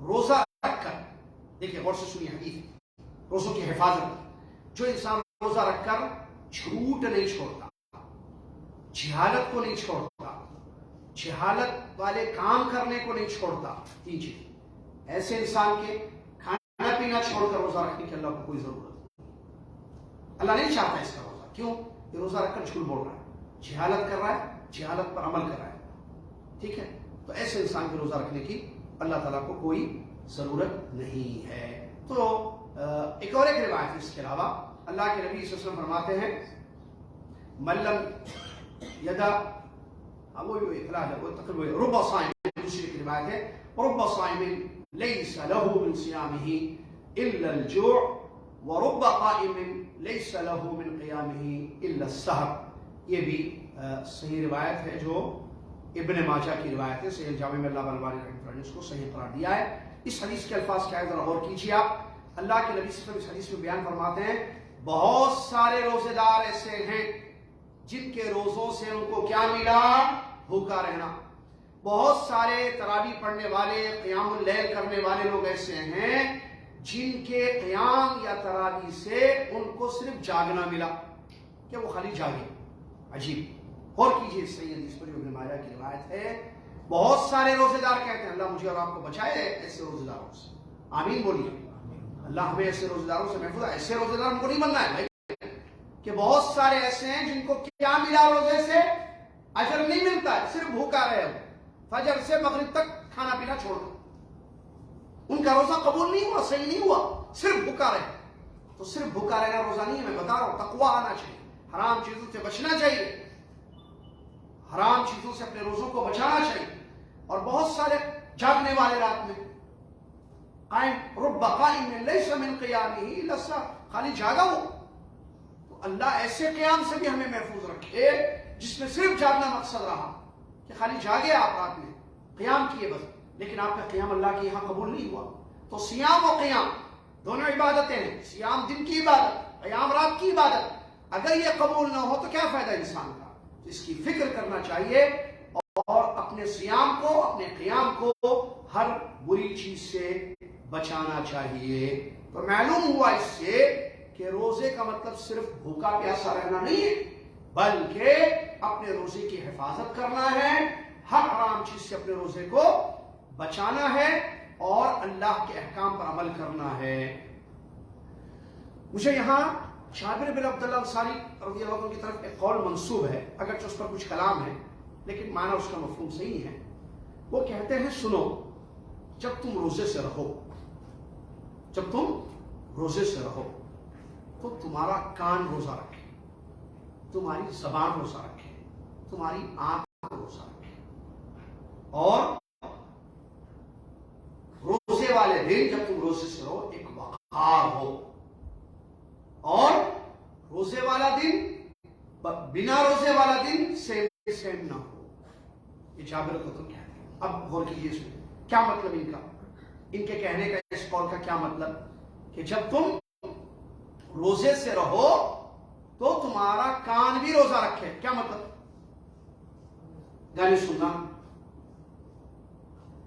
Speaker 1: روزہ رکھ کر، دیکھیے غور سے سنیے حدیث، روزوں کی حفاظت، جو انسان روزہ رکھ کر جھوٹ نہیں چھوڑتا، جہالت کو نہیں چھوڑتا، جہالت والے کام کرنے کو نہیں چھوڑتا، تین چیز، ایسے انسان کے کھانا پینا چھوڑ کر روزہ رکھنے کی اللہ کو کوئی ضرورت نہیں، اللہ نہیں چاہتا اس کا روزہ۔ کیوں؟ یہ روزہ رکھ کر جھوٹ بول رہا ہے، جہالت کر رہا ہے، جہالت پر عمل کر رہا ہے، ٹھیک ہے؟ تو ایسے انسان کے روزہ رکھنے کی اللہ تعالیٰ کو کوئی ضرورت نہیں ہے۔ تو ایک اور ایک روایت ہے اس کے علاوہ، اللہ کے نبی صلی اللہ علیہ وسلم فرماتے ہیں من لم یدع، رب صائم، دوسری ایک روایت ہے رب صائم لیس له من صیامه الا الجوع ورب قائم لیس له من قیامه الا السحر۔ یہ بھی صحیح روایت ہے جو ابن ماجہ کی روایت ہے، صحیح الجامع میں اللہ البانی رحمۃ اللہ نے اس کو صحیح قرار دیا ہے۔ اس حدیث کے الفاظ کیا ہے ذرا غور کیجیے آپ۔ اللہ کے نبی صلی اللہ علیہ وسلم اس حدیث میں بیان فرماتے ہیں بہت سارے روزے دار ایسے ہیں جن کے روزوں سے ان کو کیا ملا؟ بھوکا رہنا۔ بہت سارے تراویح پڑھنے والے، قیام اللیل کرنے والے لوگ ایسے ہیں جن کے قیام یا تراویح سے ان کو صرف جاگنا ملا، کہ وہ خالی جاگے۔ عجیب، غور کیجیے اس صحیح حدیث پر جو ابن ماجہ کی روایت ہے۔ بہت سارے روزے دار کہتے ہیں اللہ مجھے اور آپ کو بچائے ایسے روزے داروں سے، آمین بولیے۔ اللہ ہمیں ایسے روزے داروں سے محفوظ ہے۔ ایسے روزے دار ہم کو نہیں بننا ہے بھائی، کہ بہت سارے ایسے ہیں جن کو کیا ملا روزے سے؟ اجر نہیں ملتا ہے، صرف بھوکا رہے ہو، فجر سے مغرب تک کھانا پینا چھوڑ دو، ان کا روزہ قبول نہیں ہوا، صحیح نہیں ہوا، صرف بھوکا رہے۔ تو صرف بھوکا رہنا روزہ نہیں ہے، میں بتا رہا ہوں تقویٰ آنا چاہیے، حرام چیزوں سے بچنا چاہیے، حرام چیزوں سے اپنے روزوں کو بچانا چاہیے۔ اور بہت سارے جاگنے والے رات میں قائم، رب قائم لیس من قیامہ الا السحر، خالی جاگا ہو۔ تو اللہ ایسے قیام سے بھی ہمیں محفوظ رکھے جس میں صرف جاگنا مقصد رہا، کہ خالی جاگے آپ رات میں، قیام کیے بس، لیکن آپ کا قیام اللہ کے یہاں قبول نہیں ہوا۔ تو سیام و قیام دونوں عبادتیں ہیں، سیام دن کی عبادت، قیام رات کی عبادت، اگر یہ قبول نہ ہو تو کیا فائدہ انسان کا؟ اس کی فکر کرنا چاہیے اور اپنے سیام کو، اپنے قیام کو ہر بری چیز سے بچانا چاہیے۔ تو معلوم ہوا اس سے کہ روزے کا مطلب صرف بھوکا پیاسا رہنا نہیں ہے، بلکہ اپنے روزے کی حفاظت کرنا ہے، ہر حرام چیز سے اپنے روزے کو بچانا ہے اور اللہ کے احکام پر عمل کرنا ہے۔ مجھے یہاں جابر بن عبداللہ انصاری رضی اللہ عنہ کی طرف ایک قول منسوب ہے، اگرچہ اس پر کچھ کلام ہے لیکن معنی اس کا مفہوم صحیح ہے۔ وہ کہتے ہیں سنو، جب تم روزے سے رہو، جب تم روزے سے رہو تو تمہارا کان روزہ رکھے، تمہاری زبان روزہ رکھے، تمہاری آنکھ روزہ رکھے، اور روزے والے دن جب تم روزے سے رہو ایک وقار ہو، اور روزے والا دن بنا روزے والا دن سیم نہ ہو۔ یہ جابر کو تم کہتے ہیں۔ اب غور کیجیے اس میں کیا مطلب ان کا، ان کے کہنے کا، اس قول کا کیا مطلب، کہ جب تم روزے سے رہو تو تمہارا کان بھی روزہ رکھے۔ کیا مطلب؟ گانے سننا،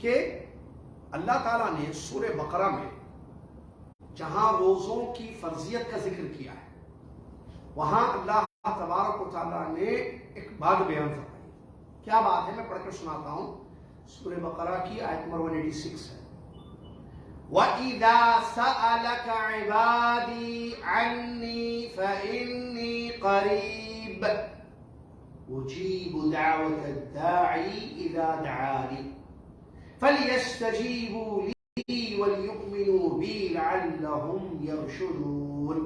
Speaker 1: کہ اللہ تعالیٰ نے سورہ بقرہ میں جہاں روزوں کی فرضیت کا ذکر کیا ہے وہاں اللہ تبارک و تعالیٰ نے ایک بات بیان فرمائی. کیا بات ہے؟ میں پڑھ کر سناتا ہوں. سورہ بقرہ کی آیت نمبر 186 ہے. وَإِذَا سَأَلَكَ عِبَادِي عَنِّي فَإِنِّي قَرِيبٌ أُجِيبُ دَعْوَةَ الدَّاعِ إِذَا دَعَانِ فَلْيَسْتَجِيبُوا لِي وَلْيُؤْمِنُوا بِي لَعَلَّهُمْ يَرْشُدُونَ.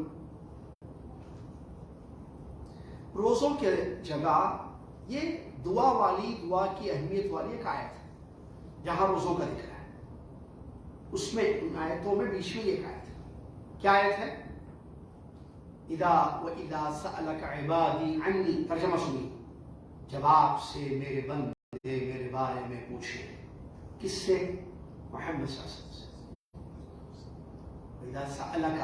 Speaker 1: روزوں کے جگہ یہ دعا والی، دعا کی اہمیت والی ایک آیت ہے جہاں روزوں کا ذکر ہے. اس میں ان آیتوں میں بیچ میں ایک آیت ہے. کیا آیت ہے؟ وَإِذَا سَأَلَكَ عِبَادِي عَنِّي. ترجمہ سنیے. جب آپ سے میرے بندے میرے بارے میں پوچھیں. کس سے؟ محمد صلی اللہ علیہ وسلم سے. وَإِذَا سَأَلَكَ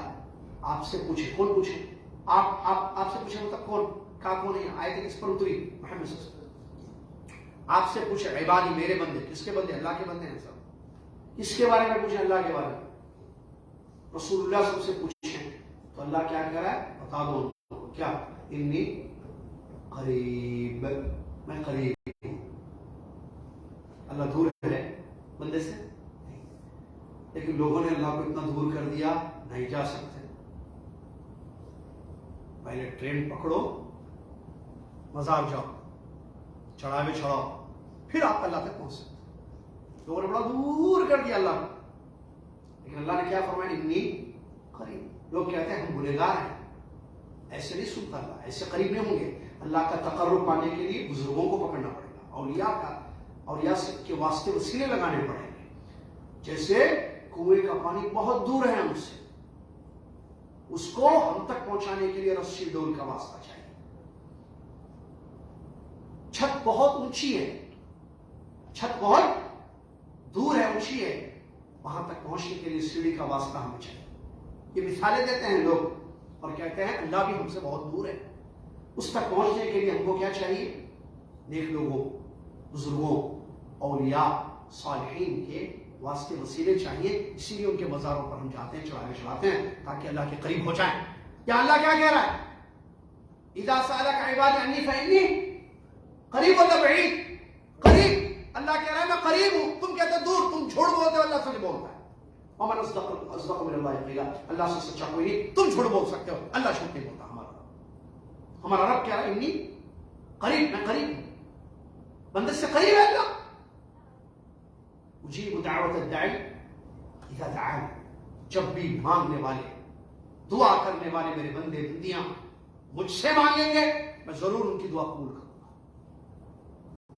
Speaker 1: آپ سے پوچھے. کون پوچھے؟ آپ سے پوچھے مطلب کون؟ کون ہے؟ آیت کس پر اتری؟ محمد صلی اللہ علیہ وسلم. آپ سے پوچھے عبادی میرے بندے. کس کے بندے؟ اللہ کے بندے ہیں سب. کس کے بارے میں پوچھیں؟ اللہ کے بارے میں. رسول اللہ صلی اللہ علیہ وسلم سے پوچھیں تو اللہ کیا کہہ رہا ہے؟ بتا دو. کیا؟ انی قریب، میں قریب ہوں. اللہ دور ہے بندے سے نہیں، لیکن لوگوں نے اللہ کو اتنا دور کر دیا نہیں جا سکتے. پہلے ٹرین پکڑو، مزار جاؤ، چڑھاوے چڑھاؤ، پھر آپ اللہ تک پہنچ سکتے. لوگوں نے بڑا دور کر دیا اللہ کو، لیکن اللہ نے کیا فرمایا؟ انی قریب. لوگ کہتے ہیں ہم گنہگار ہیں. ایسے نہیں سنتا اللہ، ایسے قریب نہیں ہوں گے. اللہ کا تقرب پانے کے لیے بزرگوں کو پکڑنا پڑے گا، اولیاء کے واسطے وسیلے لگانے پڑیں گے. جیسے کنویں کا پانی بہت دور ہے ہم سے، اس کو ہم تک پہنچانے کے لیے رسی ڈول کا واسطہ چاہیے. چھت بہت اونچی ہے، چھت بہت دور ہے، اونچی ہے، وہاں تک پہنچنے کے لیے سیڑھی کا واسطہ ہمیں چاہیے. یہ مثالیں دیتے ہیں لوگ اور کہتے ہیں اللہ بھی ہم سے بہت دور ہے. اس تک پہنچنے کے لیے ہم کو کیا چاہیے؟ نیک لوگوں، بزرگوں، اولیاء، صالحین کے واسطے وسیلے چاہیے. اسی لیے ان کے مزاروں پر ہم جاتے ہیں، چڑھاتے ہیں تاکہ اللہ کے قریب ہو جائیں. یا اللہ کیا کہہ رہا ہے؟ اذا سألك عبادي عني فإني قریب ولا بعید؟ قریب. اللہ کہہ رہا ہے میں قریب ہوں. تم کہتے ہو دور، تم جھوٹ بولتے ہو، اللہ سے بولتا ہے. ومن اصدق من اللہ قیلا. اللہ سے سچا کوئی نہیں. تم جھوٹ بول سکتے ہو، اللہ جھوٹ نہیں بولتا. ہمارا رب کہہ رہا ہے انی قریب، میں قریب ہوں. بندے سے قریب ہے اللہ. اجیب دعوت الداعی اذا دعان. جب بھی مانگنے والے، دعا کرنے والے میرے بندے بندیاں مجھ سے مانگیں گے میں ضرور ان کی دعا قبول کروں گا.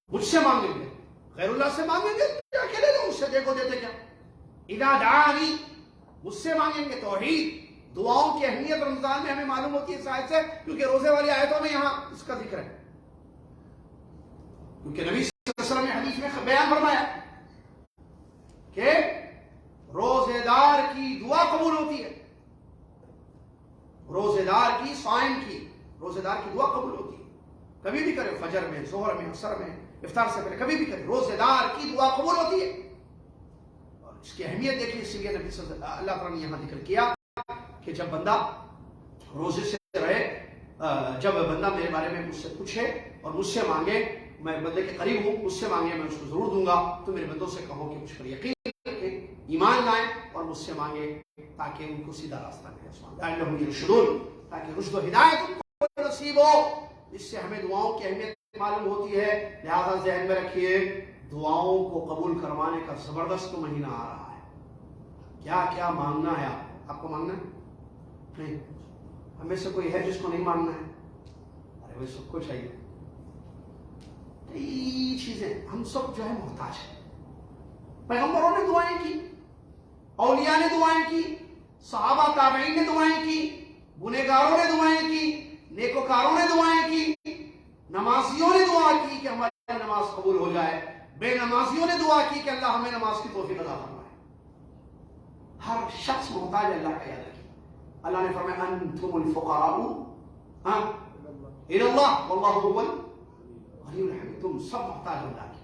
Speaker 1: مجھ سے مانگیں گے، غیر اللہ سے مانگیں گے کیا اکیلے لوگ اس سے دیکھو دیتے کیا؟ اذا دعانی، مجھ سے مانگیں گے. توحید، دعاؤں کی اہمیت رمضان میں ہمیں معلوم ہوتی ہے اس آیت سے، کیونکہ روزے والی آیتوں میں یہاں اس کا ذکر ہے. کیونکہ نبی صلی اللہ علیہ وسلم نے حدیث میں بیان فرمایا کہ روزے دار کی دعا قبول ہوتی ہے. روزے دار کی، صائم کی، روزے دار کی دعا قبول ہوتی ہے. کبھی بھی کرے، فجر میں، ظہر میں، عصر میں، افطار سے پہلے کبھی بھی کرے، روزے دار کی دعا قبول ہوتی ہے. اور اس کی اہمیت دیکھیے، اس لیے نبی صلی اللہ تعالیٰ نے یہاں ذکر کیا کہ جب بندہ روزے سے رہے، جب بندہ میرے بارے میں مجھ سے پوچھے اور مجھ سے مانگے، میں بندے کے قریب ہوں، مجھ سے مانگے میں اس کو ضرور دوں گا. تو میرے بندوں سے کہو کہ مجھ پر یقین رکھیں، ایمان لائیں اور مجھ سے مانگے تاکہ ان کو سیدھا راستہ ملے. تاکہ رشد و ہدایت ان کو نصیب ہو. اس سے ہمیں دعاؤں کی اہمیت معلوم ہوتی ہے. لہذا ذہن میں رکھیے، دعاؤں کو قبول کروانے کا زبردست مہینہ آ رہا ہے. کیا کیا مانگنا ہے آپ کو مانگنا ہے؟ نہیں. ہمیں سے کوئی ہے جس کو نہیں مانگنا ہے؟ ارے بھائی سب کو چاہیے. کئی چیزیں ہم سب جو ہے محتاج ہیں. پیغمبروں نے دعائیں کی، اولیاء نے دعائیں کی، صحابہ تابعین نے دعائیں کی، گنہگاروں نے دعائیں کی، نیکوکاروں نے دعائیں کی، نمازیوں نے دعا کی کہ ہماری نماز قبول ہو جائے، بے نمازیوں نے دعا کی کہ اللہ ہمیں نماز کی توفیق عطا فرمائے. ہر شخص محتاج ہے. اللہ کا یاد رکھیے. اللہ نے فرمایا انتم الفقراء الی اللہ واللہ هو الغنی الحمید. تم سب محتاج اللہ کی.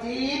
Speaker 1: 3,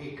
Speaker 1: 1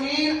Speaker 1: 3,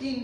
Speaker 1: 3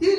Speaker 1: 3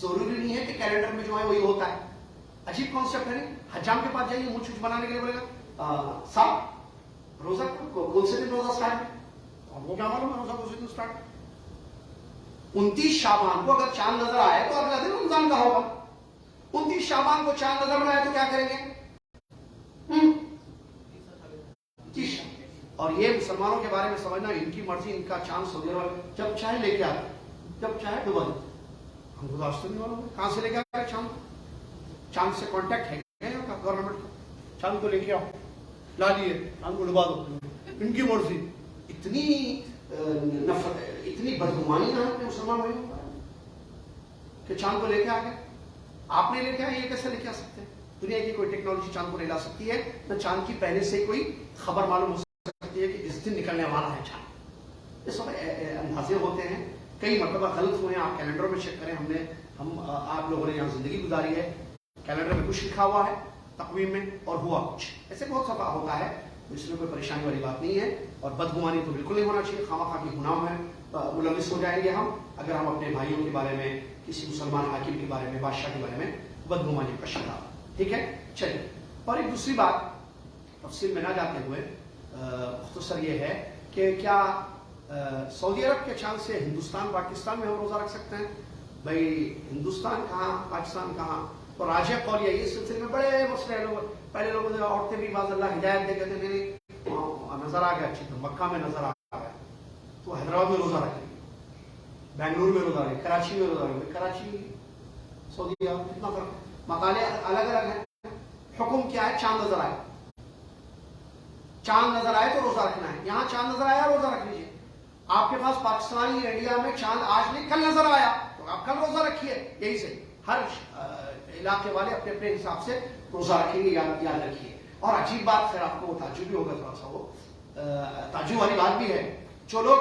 Speaker 1: ضروری نہیں ہے کہ کیلنڈر میں جو ہے وہی ہوتا ہے. عجیب کانسیپٹ ہے. حجام کے پاس جائیے مونچھ بنانے کے لیے بولے گا صاحب روزہ کون سے دن روزہ اسٹارٹ ہے؟ آپ کو کیا معلوم ہے روزہ کون سے دن اسٹارٹ ہے؟ 29 شعبان کو اگر چاند نظر آئے تو اگلا دن رمضان کا ہوگا. 29 شعبان کو چاند نظر نہ آئے تو کیا کریں گے؟ اور یہ مسلمانوں کے بارے میں سمجھنا ان کی مرضی, ان کا چاند سعودی عرب جب چاہے لے کے آتے, جب چاہے ڈبا دیتے. ہم کو راستے نہیں معلوم کہاں سے لے کے آئے چاند. چاند سے کانٹیکٹ ہے گورنمنٹ کا, چاند کو لے کے آؤ, لا لیے, چاند کو ڈبا دو, ان کی مرضی. اتنی نفرت, اتنی بدگمانی ہے اپنے مسلمان بھائیوں کہ چاند کو لے کے آ گئے. آپ نے لے کے آئے, یہ کیسے لے کے آ سکتے ہیں؟ دنیا کی کوئی ٹیکنالوجی چاند کو نہیں لا سکتی ہے, نہ چاند کی پہلے سے کوئی خبر معلوم ہو سکتی ہے کہ اس دن نکلنے والا ہے چاند. یہ سب اندازے ہوتے ہیں, کئی مرتبہ غلط ہوئے ہیں. آپ کیلنڈر میں چیک کریں, ہم آپ لوگوں نے یہاں زندگی گزاری ہے, کیلنڈر میں کچھ لکھا ہوا ہے تقویم میں اور ہوا کچھ, ایسے بہت سفا ہوتا ہے. اس میں کوئی پریشانی والی بات نہیں ہے, اور بدگمانی تو بالکل نہیں ہونا چاہیے. خواہ خواہ کی گناہ میں ملوث ہو جائیں گے ہم اگر ہم اپنے بھائیوں کے بارے میں, کسی مسلمان حاکم کے بارے میں, بادشاہ کے بارے میں بدگمانی کا شکار. ٹھیک ہے, چلیے. اور ایک دوسری بات تفصیل میں نہ جاتے ہوئے مختصر یہ ہے کہ کیا سعودی عرب کے چاند سے ہندوستان پاکستان میں ہم روزہ رکھ سکتے ہیں؟ بھائی ہندوستان کہاں, پاکستان کہاں؟ تو راجح قول یہ, اس سلسلے میں بڑے مسئلے ہیں. لوگ پہلے لوگوں نے, عورتیں بھی معاذ اللہ ہدایت دے کہتے نہیں نظر آ گیا, اچھی تو مکہ میں نظر آ گیا تو حیدرآباد میں روزہ رکھیں گے, بنگلور میں روزہ رکھیں, کراچی میں روزہ رکھیں. کراچی سعودی عرب کتنا فرق ہے, مقالے الگ الگ ہیں. حکم کیا ہے؟ چاند نظر آئے, چاند نظر آئے تو روزہ رکھنا ہے. یہاں چاند نظر آیا, روزہ رکھ لیجیے. آپ کے پاس پاکستانی انڈیا میں چاند آج نہیں کل نظر آیا تو آپ کل روزہ رکھیے. یہی سے ہر علاقے والے اپنے اپنے حساب سے روزہ رکھیں گے, یاد رکھیے. اور عجیب بات, خیر آپ کو تعجب بھی ہوگا تھوڑا سا, وہ تعجب والی بات بھی ہے, جو لوگ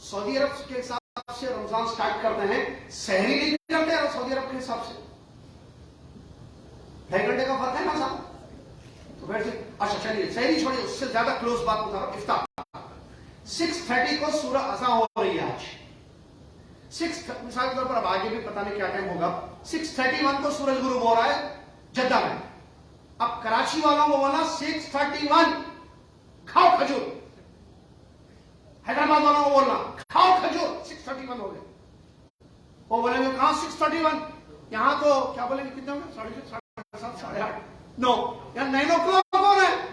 Speaker 1: سعودی عرب کے حساب سے رمضان سٹارٹ کرتے ہیں سحری نہیں کرتے ہیں سعودی عرب کے حساب سے. 2.5 گھنٹے کا فرق ہے نا صاحب. تو پھر اچھا چلیے سحری چھوڑیے, اس سے زیادہ کلوز بات بتا رہا ہوں. افطار 6:30 کو سورج اذان ہو رہی ہے آج. 6 مثال کے طور پر, اب آگے بھی پتہ نہیں کیا ٹائم ہوگا, 6:31 کو سورج غروب ہو رہا ہے جدہ میں. اب کراچی والوں کو بولا 6:31 کھاؤ کھجور, حیدرآباد والوں کو بولنا کھاؤ کھجور, 6:31 ہو گئے. وہ بولیں گے کہاں 6:31, یہاں تو کیا بولیں گے کتنے ہو گئے, 6:30, 7:30, 8:30, 9, یہاں 9 o'clock ہو رہے ہیں.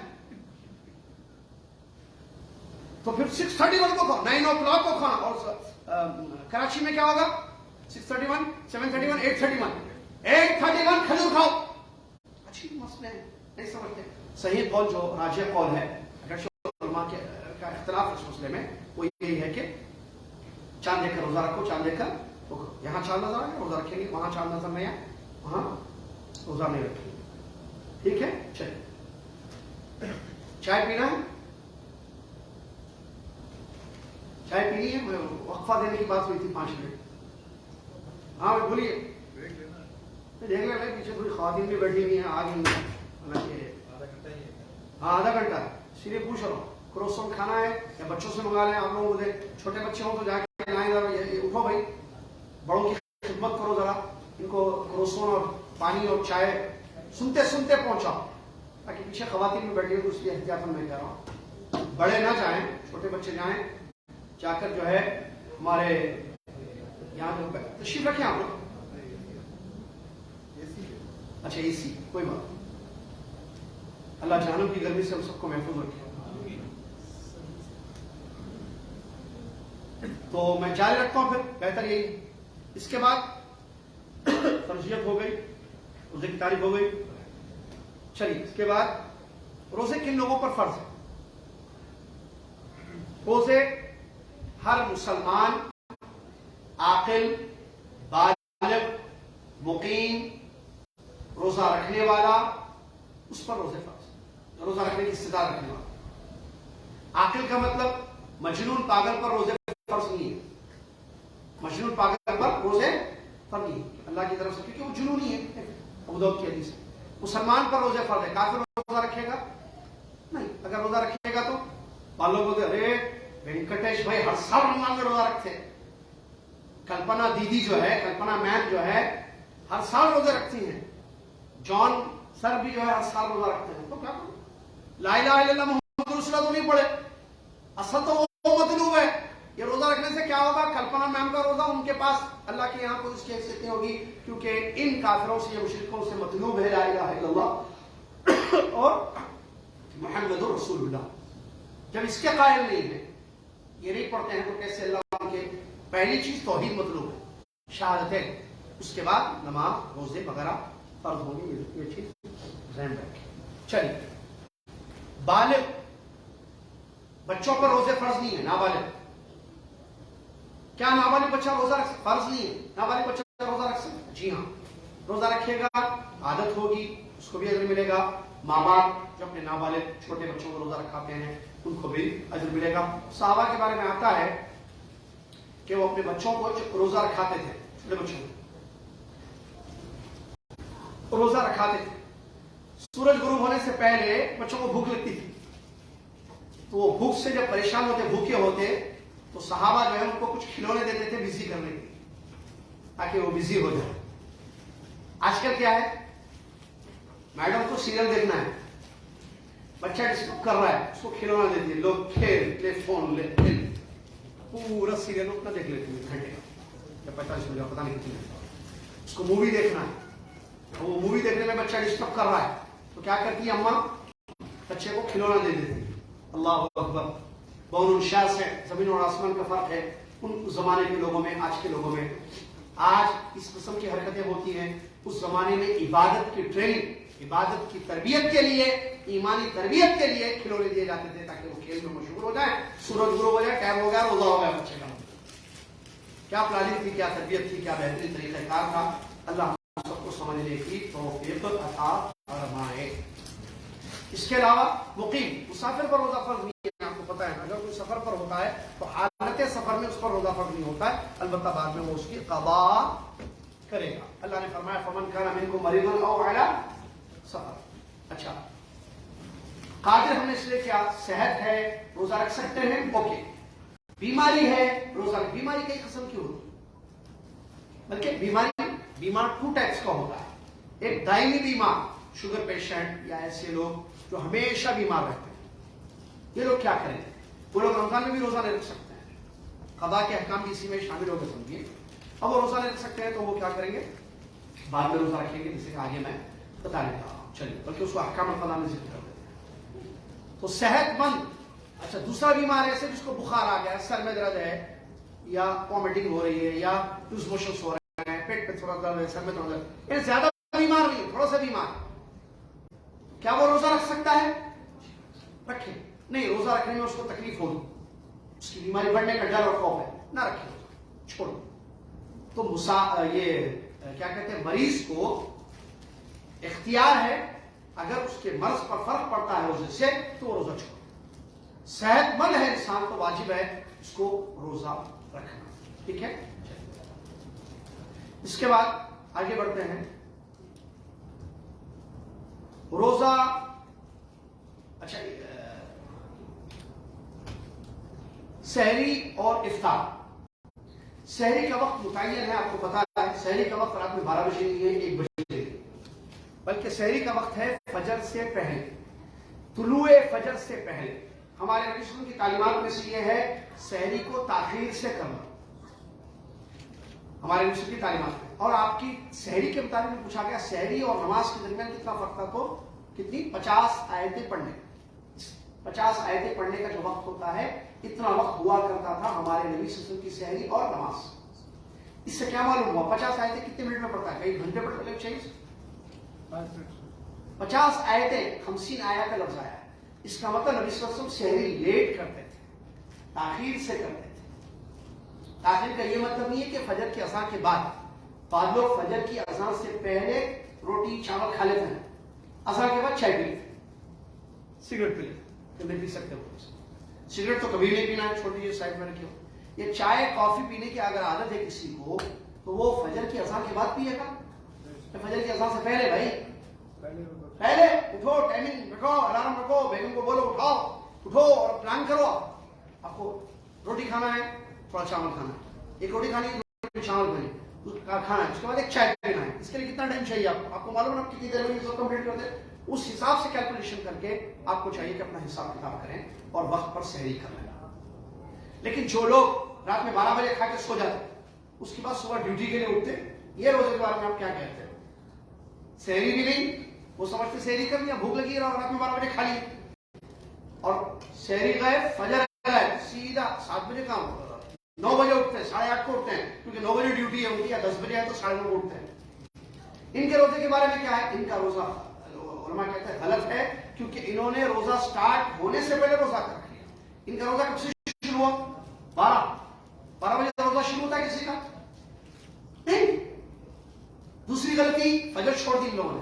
Speaker 1: تو پھر 6:31 کو کھاؤ, 9 o'clock کو کھانا. اور کراچی میں کیا ہوگا, 6:31, 7:31, 8:31, 8:31 کھجور کھاؤ. اچھی مسئلے ہیں, نہیں سمجھتے. صحیح قول جو راجح قول ہے, اگر علماء کا اختلاف اس مسئلے میں, وہ یہی ہے کہ چاند دیکھ کر روزہ رکھو, چاند دیکھ کر تو یہاں چاند نظر آئے روزہ رکھیں گے, وہاں چاند نظر نہیں آئے وہاں روزہ نہیں رکھیں گے. ٹھیک ہے, چلیے. چائے پینا ہے, چائے پینی ہے. وقفہ دینے کی بات ہوئی تھی 5 منٹ. ہاں بولیے. دیکھ لیں بھائی, پیچھے تھوڑی خواتین بھی بیٹھی ہوئی ہیں, آ گئی ہیں. ہاں آدھا گھنٹہ اسی لیے پوچھ رہا ہوں, کروسون کھانا ہے یا بچوں سے منگا لیں. آپ لوگوں کو چھوٹے بچے ہوں تو جا کے لائیں ذرا, اٹھو بھائی, بڑوں کی خدمت کرو ذرا, ان کو کروسون اور پانی اور چائے سنتے سنتے پہنچاؤ, تاکہ پیچھے خواتین میں بیٹھی ہو. تو اس لیے احتیاط میں کہہ رہا ہوں, بڑے نہ جائیں, چھوٹے بچے جائیں, جا کر جو ہے ہمارے یہاں جو تشریف رکھیں آپ لوگ. اچھا اے سی, کوئی بات. اللہ جہنم کی گرمی سے ہم سب کو محفوظ رکھے. تو میں جاری رکھتا ہوں, پھر بہتر یہی. اس کے بعد فرضیت ہو گئی, روزے کی تاریخ ہو گئی. چلیے اس کے بعد روزے کن لوگوں پر فرض ہے؟ روزے ہر مسلمان, عاقل, بالغ, مقیم, روزہ رکھنے والا, اس پر روزے فرض. روزہ رکھنے کی استطاعت رکھنے والا. عاقل کا مطلب مجنون پاگل پر روزے فرض نہیں ہے. مجنون پاگل پر روزے فرض نہیں ہے اللہ کی طرف سے, کیونکہ وہ جنونی ہے. ابو داؤد کی حدیث ہے. مسلمان پر روزے فرض ہے, کافر روزہ رکھے گا نہیں. اگر روزہ رکھے گا تو بالوں کو ارے وینکٹیش بھائی ہر سال رمضان میں روزہ رکھتے. کلپنا دیدی جو ہے, کلپنا میم جو ہے, ہر سال روزے رکھتی ہیں، جان سر بھی جو ہے ہر سال روزہ رکھتے ہیں، تو کیا کرو؟ لا الہ الا اللہ محمد رسول اللہ تو نہیں پڑھے، اصل تو وہ مطلوب ہے۔ یہ روزہ رکھنے سے کیا ہوگا؟ کلپنا میم کا روزہ ان کے پاس اللہ کے یہاں کوئی اس کی حیثیت نہیں ہوگی، کیونکہ ان کافروں سے، یہ مشرکوں سے مطلوب ہے لا الہ الا اللہ اور محمد رسول اللہ۔ جب اس کے قائل نہیں ہے، یہ نہیں پڑھتے ہیں، تو کیسے اللہ کے؟ پہلی چیز توحید مطلوب ہے، شہادتیں، اس کے بعد نماز روزے وغیرہ فرض ہوگی، یہ چیز ذہن رکھیں۔ چلیے، بالغ بچوں پر روزے فرض نہیں ہے، نابالغ۔ کیا نابالغ بچہ روزہ رکھ سکتا؟ فرض نہیں ہے، نابالغ بچہ روزہ رکھ سکتا؟ جی ہاں، روزہ رکھے گا، عادت ہوگی، اس کو بھی اجر ملے گا۔ ماں باپ جو اپنے نابالغ چھوٹے بچوں کو روزہ رکھاتے ہیں ان کو بھی اجر ملے گا۔ صحابہ کے بارے میں آتا ہے کہ وہ اپنے بچوں کو روزہ رکھاتے تھے، چھوٹے بچوں کو روزہ رکھاتے تھے۔ سورج غروب ہونے سے پہلے بچوں کو بھوک لگتی تھی، تو وہ بھوک سے جب پریشان ہوتے، بھوکے ہوتے، تو صحابہ جو ہے ان کو کچھ کھلونے دیتے تھے بزی کرنے کے، تاکہ وہ بزی ہو جائے۔ آج کل کیا ہے؟ میڈم کو سیریل دیکھنا ہے، بچہ ڈسٹرب کر رہا ہے، اس کو کھلونا دیتی ہے، لوگ کھیل لے، فون لے، پورا سیریل اپنا دیکھ لیتے ہیں گھنٹے کا، 45 منٹ کا، پتا نہیں کتنے۔ اس کو مووی دیکھنا ہے، وہ مووی دیکھنے میں بچہ ڈسٹرب کر رہا ہے، تو کیا کرتی ہے اماں؟ بچے کو کھلونا دے دیتی ہے۔ اللہ اکبر، بون شاس ہے، زمین اور آسمان کا فرق ہے ان زمانے کے لوگوں میں آج کے لوگوں میں۔ آج اس قسم کی حرکتیں ہوتی ہیں، اس زمانے میں عبادت کی ٹریننگ، عبادت کی تربیت کے لیے، ایمانی تربیت کے لیے کھلونے دیے جاتے تھے تاکہ وہ کھیل میں مشغول ہو جائیں۔ سورج غروب ہو جائے، ٹائم ہو گیا، روزہ ہو گیا بچے کا۔ کیا پلاننگ تھی، کیا تربیت تھی، کیا بہترین طریقہ کار تھا۔ اللہ ہم سب کو سمجھنے کی توفیق عطا فرمائے۔ اس کے علاوہ مقیم مسافر پر روزہ فرض نہیں ہے، آپ کو پتا ہے، اگر کوئی سفر پر ہوتا ہے تو حالت سفر میں اس پر روزہ فرض نہیں ہوتا ہے، البتہ بعد میں وہ اس کی قضا کرے گا۔ اللہ نے فرمایا فمن کان منکم مریضا او علی سفر۔ اچھا، قادر ہم نے اس لیے کیا؟ صحت ہے، روزہ رکھ سکتے ہیں، اوکے۔ بیماری ہے، روزہ رکھ۔ بیماری کئی قسم کی ہوتی ہے، بلکہ بیمار 2 ٹائپس کا ہوتا ہے۔ ایک دائمی بیمار، شوگر پیشنٹ یا ایسے لوگ جو ہمیشہ بیمار رہتے ہیں، یہ لوگ کیا کریں؟ وہ لوگ رمضان میں بھی روزہ نہیں رکھ سکتے ہیں، قضا کے احکام بھی اسی میں شامل ہو گئے، سمجھیے۔ اب وہ روزہ نہیں رکھ سکتے ہیں تو وہ کیا کریں گے؟ بعد میں روزہ رکھیں گے، جسے کہ آگے میں بتا دیتا ہوں، چلیے، بلکہ اس کو احکام القضاء میں ذکر کر دیتے ہیں۔ تو صحت مند، اچھا دوسرا بیمار ایسے جس کو بخار آ گیا، سر میں درد ہے، یا وامٹنگ ہو رہی ہے، یا لوز موشنز ہو رہے ہیں، پیٹ پہ تھوڑا درد ہے، سر میں تھوڑا درد ہے، زیادہ بیمار نہیں، تھوڑا سا بیمار، کیا وہ روزہ رکھ سکتا ہے؟ رکھے نہیں، روزہ رکھنے میں اس کو تکلیف ہوگی، اس کی بیماری بڑھنے کا ڈر اور خوف ہے، نہ رکھے، چھوڑو۔ تو یہ کیا کہتے ہیں، مریض کو اختیار ہے، اگر اس کے مرض پر فرق پڑتا ہے روزے سے تو وہ روزہ چھوڑے۔ صحت مند ہے انسان تو واجب ہے اس کو روزہ رکھنا، ٹھیک ہے۔ اس کے بعد آگے بڑھتے ہیں، روزہ، اچھا سحری اور افطار۔ سحری کا وقت متعین ہے، آپ کو پتا ہے، سحری کا وقت رات میں 12 بجے نہیں ہے، 1 بجے، بلکہ سحری کا وقت ہے فجر سے پہلے، طلوع فجر سے پہلے۔ ہمارے نبی صلی اللہ علیہ وسلم کی تعلیمات میں سے یہ ہے سحری کو تاخیر سے کرنا، ہمارے نبی صلی اللہ علیہ وسلم کی تعلیمات میں۔ اور آپ کی سحری کے مطابق میں پوچھا گیا سحری اور نماز کے درمیان کتنا فرق تھا، تو کتنی 50 آیتیں پڑھنے، 50 آیتیں پڑھنے کا جو وقت ہوتا ہے، اتنا وقت ہوا کرتا تھا ہمارے نبی صلی اللہ علیہ وسلم کی سحری اور نماز۔ اس سے کیا معلوم ہوا؟ 50 آیتیں کتنے منٹ میں پڑھتا ہے؟ کئی گھنٹے پڑھنے لگ چاہیے۔ 50 آیتیں، 50 آیات کا لفظ آیا ہے، اس کا مطلب نبی صلی اللہ علیہ وسلم سحری لیٹ کرتے تھے، تاخیر سے کرتے تھے۔ تاخیر کا یہ مطلب نہیں ہے کہ فجر کی اذان کے بعد لوگ فجر کی اذان سے پہلے روٹی چاول کھا لیتے ہیں، اذان کے بعد چائے پی لیتے ہیں، سگریٹ پی لیتے ہیں، تو نہیں پی سکتے ہو۔ سگریٹ تو کبھی نہیں پینا ہے، چھوڑ دیجیے، سائڈ میں رکھیے۔ یہ چائے کافی پینے کی اگر عادت ہے کسی کو تو وہ فجر کی اذان کے بعد پیے گا، فجر کی اذان سے پہلے بھائی پہلے اٹھو، ٹائمنگ رکھو، الارم رکھو، بیگم کو بولو اٹھو اور پلان کرو۔ آپ کو روٹی کھانا ہے، تھوڑا چاول کھانا ہے، ایک روٹی کھانی ہے، چاول کھانی، کھانا ہے, اس کے بعد ایک چائے پینا ہے, اس کے لیے کتنا ٹائم چاہیے آپ کو معلوم ہے آپ کتنی دیر میں یہ کمپلیٹ کرتے ہیں, اس حساب سے کیلکولیشن کر کے آپ کو چاہیے کہ اپنا حساب کتاب کریں اور وقت پر سحری کر لیں. لیکن جو لوگ رات میں 12 بجے کھا کے سو جاتے ہیں, اس کے بعد صبح ڈیوٹی کے لیے اٹھتے, یہ روزے کے بارے میں آپ کیا کہتے ہیں؟ سحری بھی نہیں, وہ سمجھتے سحری کر لیا, بھوک لگی رہا, رات میں 12 بجے کھا لی, اور سحری گئے, فجر گئے, سیدھا 7 بجے کام ہوتا تھا, 9 بجے اٹھتے ہیں, 8:30 کو اٹھتے ہیں, کیونکہ 9 بجے ڈیوٹی ہے ان کی, یا 10 بجے ہے تو 9:30 کو اٹھتے ہیں. ان کے روزے کے بارے میں کیا ہے؟ ان کا روزہ علماء کہتے ہیں غلط ہے, کیونکہ انہوں نے روزہ سٹارٹ ہونے سے پہلے روزہ کر لیا. ان کا روزہ کب سے شروع ہوا؟ 12 بجے روزہ شروع ہوتا ہے کسی کا نہیں. دوسری غلطی, فجر چھوڑ دی ان لوگوں نے.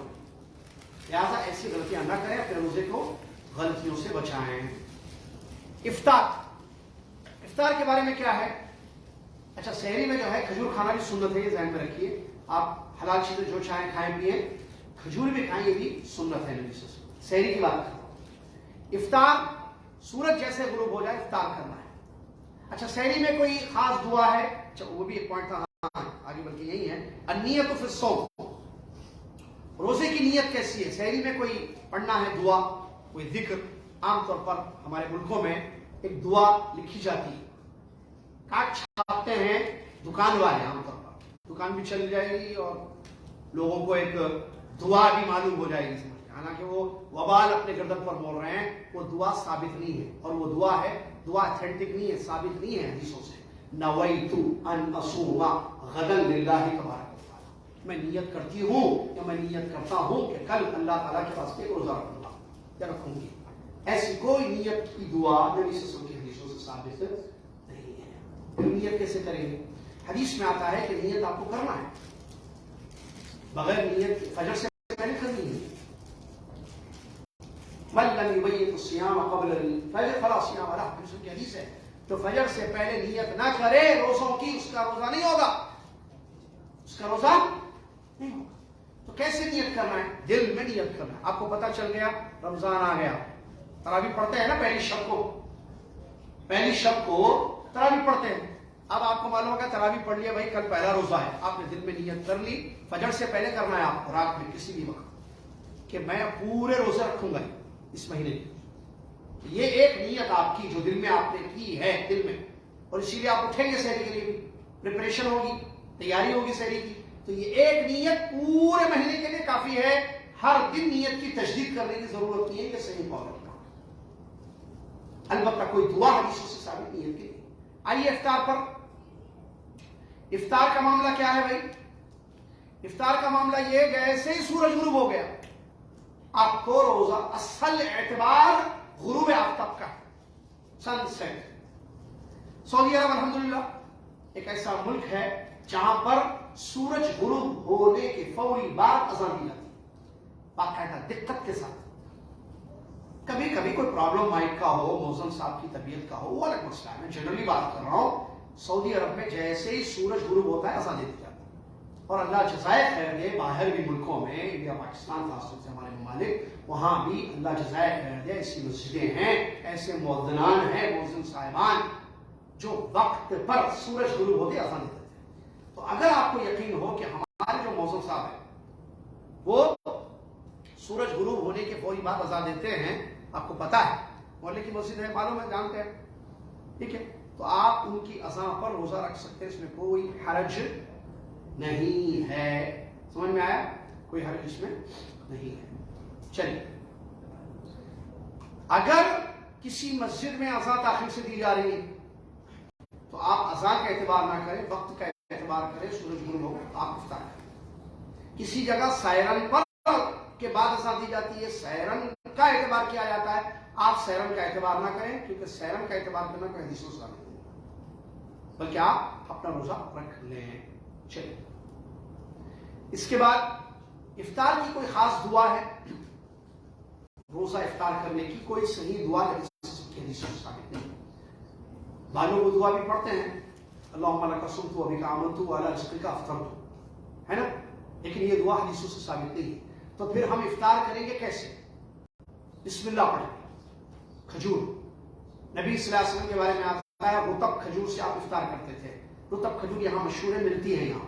Speaker 1: لہٰذا ایسی غلطیاں نہ کریں, اپنے روزے کو غلطیوں سے بچائیں. افطار کے بارے میں کیا ہے؟ اچھا, سحری میں جو ہے کھجور کھانا بھی سنت ہے, یہ ذہن میں رکھیے. آپ حلال چیزیں جو چاہیں کھائیں پیئیں, کھجور بھی کھائیں, یہ بھی سنت ہے نبی صلی اللہ علیہ وسلم. سحری کی بات کر رہا ہوں. افطار, سورج جیسے غروب ہو جائے افطار کرنا ہے. اچھا, سحری میں کوئی خاص دعا ہے؟ اچھا, وہ بھی ایک پوائنٹ تھا آگے, بلکہ یہی ہے, النیت فی الصوم. روزے کی نیت کیسی ہے؟ سحری میں کوئی پڑھنا ہے دعا, کوئی ذکر. عام طور پر ہمارے ملکوں میں ایک دعا لکھی جاتی ہے, کاٹ چھاپتے ہیں دکان والے, عام طور پر دکان بھی چل جائے گی اور لوگوں کو ایک دعا بھی معلوم ہو جائے گی. حالانکہ وہ وبال اپنے گردن پر بول رہے ہیں, وہ دعا ثابت نہیں ہے, اور وہ دعا ہے, دعا اتھینٹک نہیں ہے, ثابت نہیں ہے حدیثوں سے. نویت ان اصوم غدا للہ تبارک و تعالی, میں نیت کرتی ہوں یا میں نیت کرتا ہوں کہ کل اللہ تعالیٰ کے واسطے روزہ رکھوں گا یا رکھوں گی. ایسی کوئی نیت کی دعا نبی صلی اللہ علیہ وسلم کی حدیثوں سے ثابت نہیں ہے. پھر نیت کیسے کریں گے؟ حدیث میں آتا ہے کہ نیت آپ کو کرنا ہے, بغیر نیت فجر سے پہلے کرنی ہے. من لم يبيت الصيام قبل الفجر فلا صيام له, کی حدیث ہے. تو فجر سے پہلے نیت نہ کرے روزوں کی, اس کا روزہ نہیں ہوگا, اس کا روزہ نہیں ہوگا. تو کیسے نیت کرنا ہے؟ دل میں نیت کرنا ہے. آپ کو پتا چل گیا رمضان آ گیا, تراویح پڑھتے ہیں نا پہلی شب کو تراویح پڑھتے ہیں. اب آپ کو معلوم ہوگا تراویح پڑھ لیا, بھائی کل پہلا روزہ ہے, آپ نے دل میں نیت کر لی. فجر سے پہلے کرنا ہے آپ کو, رات میں کسی بھی وقت, کہ میں پورے روزے رکھوں گا اس مہینے کی. یہ ایک نیت آپ کی جو دل میں آپ نے کی ہے دل میں, اور اسی لیے آپ اٹھیں گے سحری کے لیے بھی, پریپریشن ہوگی, تیاری ہوگی سحری کی. تو یہ ایک نیت پورے مہینے کے لیے کافی ہے. ہر دن نیت کی تجدید کرنے کی ضرورت نہیں ہے کہ صحیح فالو کرنا. البتہ کوئی دعا حدیثوں سے ثابت نیت کی. آئیے افطار پر. افطار کا معاملہ کیا ہے بھائی؟ افطار کا معاملہ یہ, جیسے ہی سورج غروب ہو گیا آپ کو روزہ, اصل اعتبار غروب آفتاب کا, سن سیٹ. سعودی عرب الحمدللہ ایک ایسا ملک ہے جہاں پر سورج غروب ہونے کے فوری بعد اذان دی جاتی ہے, باقاعدہ دقت کے ساتھ. کبھی کبھی کوئی پرابلم مائک کا ہو, موزن صاحب کی طبیعت کا ہو, وہ الگ مسئلہ ہے. میں جنرلی بات کر رہا ہوں. سعودی عرب میں جیسے ہی سورج غروب ہوتا ہے اذان دے دی جاتی ہے. اور اللہ جزائے خیر دے, باہر بھی ملکوں میں, انڈیا پاکستان خاص طور سے ہمارے ممالک, وہاں بھی اللہ جزائے خیر دے, ایسی مسجدیں ہیں, ایسے مؤذنان ہیں, مؤذن صاحبان, جو وقت پر سورج غروب ہوتے اذان دیتے ہیں. تو اگر آپ کو یقین ہو کہ ہمارے جو مؤذن صاحب ہیں وہ سورج غروب ہونے کے فوری بعد اذان دیتے ہیں, آپ کو پتا ہے, محلے کی مسجد ہے, معلوم ہے, جانتے ہیں, ٹھیک ہے, تو آپ ان کی اذان پر روزہ رکھ سکتے ہیں, اس میں کوئی حرج نہیں ہے. سمجھ میں آیا؟ کوئی حرج اس میں نہیں ہے. چلیے, اگر کسی مسجد میں اذان تاخیر سے دی جا رہی ہے تو آپ اذان کا اعتبار نہ کریں, وقت کا اعتبار کریں. سورج غروب ہو آپ افطار کریں. کسی جگہ سائرن پر کے بعد اذان دی جاتی ہے, سائرن کا اعتبار کیا جاتا ہے, آپ سائرن کا اعتبار نہ کریں, کیونکہ سائرن کا اعتبار کرنا کوئی حدیثوں سے ثابت نہیں, بلکہ آپ اپنا روزہ رکھ لیں. چلیے, اس کے بعد افطار کی کوئی خاص دعا ہے؟ روزہ افطار کرنے کی کوئی صحیح دعا حدیثوں سے ثابت نہیں. بعض لوگ دعا بھی پڑھتے ہیں, اللہم لک صمت و بک آمنت و علی رزقک افطرت, ہے نا, لیکن یہ دعا حدیثوں سے ثابت نہیں ہے. تو پھر ہم افطار کریں گے کیسے؟ بسم اللہ پڑھیں. کھجور, نبی صلی اللہ علیہ وسلم کے بارے میں آتا ہے رطب کھجور سے آپ افطار کرتے تھے. رطب کھجور یہاں مشہور ہے, ملتی ہے یہاں.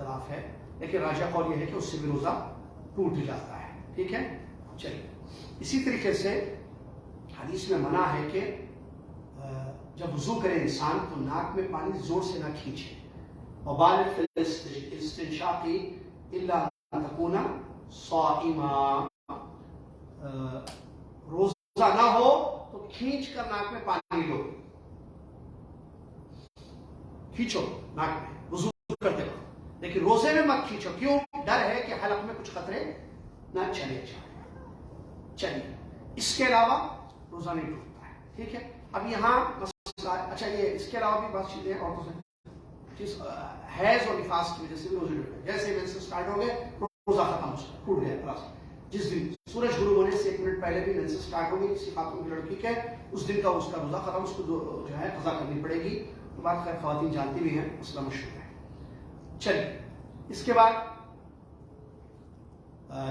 Speaker 1: اختلاف ہے، لیکن راجح قول یہ ہے کہ اس سے بھی روزہ ٹوٹ جاتا ہے. ٹھیک ہے. چلیے اسی طریقے سے حدیث میں منع ہے کہ جب وضو کرے انسان تو ناک میں پانی زور سے نہ کھینچے. وبالغ فی الاستنشاق الا ان تکون صائما، روزہ نہ ہو تو کھینچ کر ناک میں پانی لو، کھینچو ناک میں وضو کرتے وقت، لیکن روزے میں مت کھینچو. کیوں؟ ڈر ہے کہ حلق میں کچھ قطرے نہ چلے جائیں. چلیے اس کے علاوہ روزہ نہیں ٹوٹتا ہے. ٹھیک ہے. اب یہاں اچھا یہ اس کے علاوہ بھی بات چیزیں عورتوں سے حیض اور نفاس کی وجہ سے بھی روزے ٹوٹ گئے. جیسے مینسز اسٹارٹ ہو گئے روزہ ختم ٹوٹ گیا خلاص. جس دن سورج غروب ہونے سے 1 منٹ پہلے بھی مینسز اسٹارٹ ہو گئی کسی خاتون کی لڑکی کے، اس دن کا اس کا روزہ ختم، اس کو جو ہے قضا کرنی پڑے گی. تو بات خیر خواتین جانتی بھی ہیں، مسئلہ مشہور ہے. چلیے اس کے بعد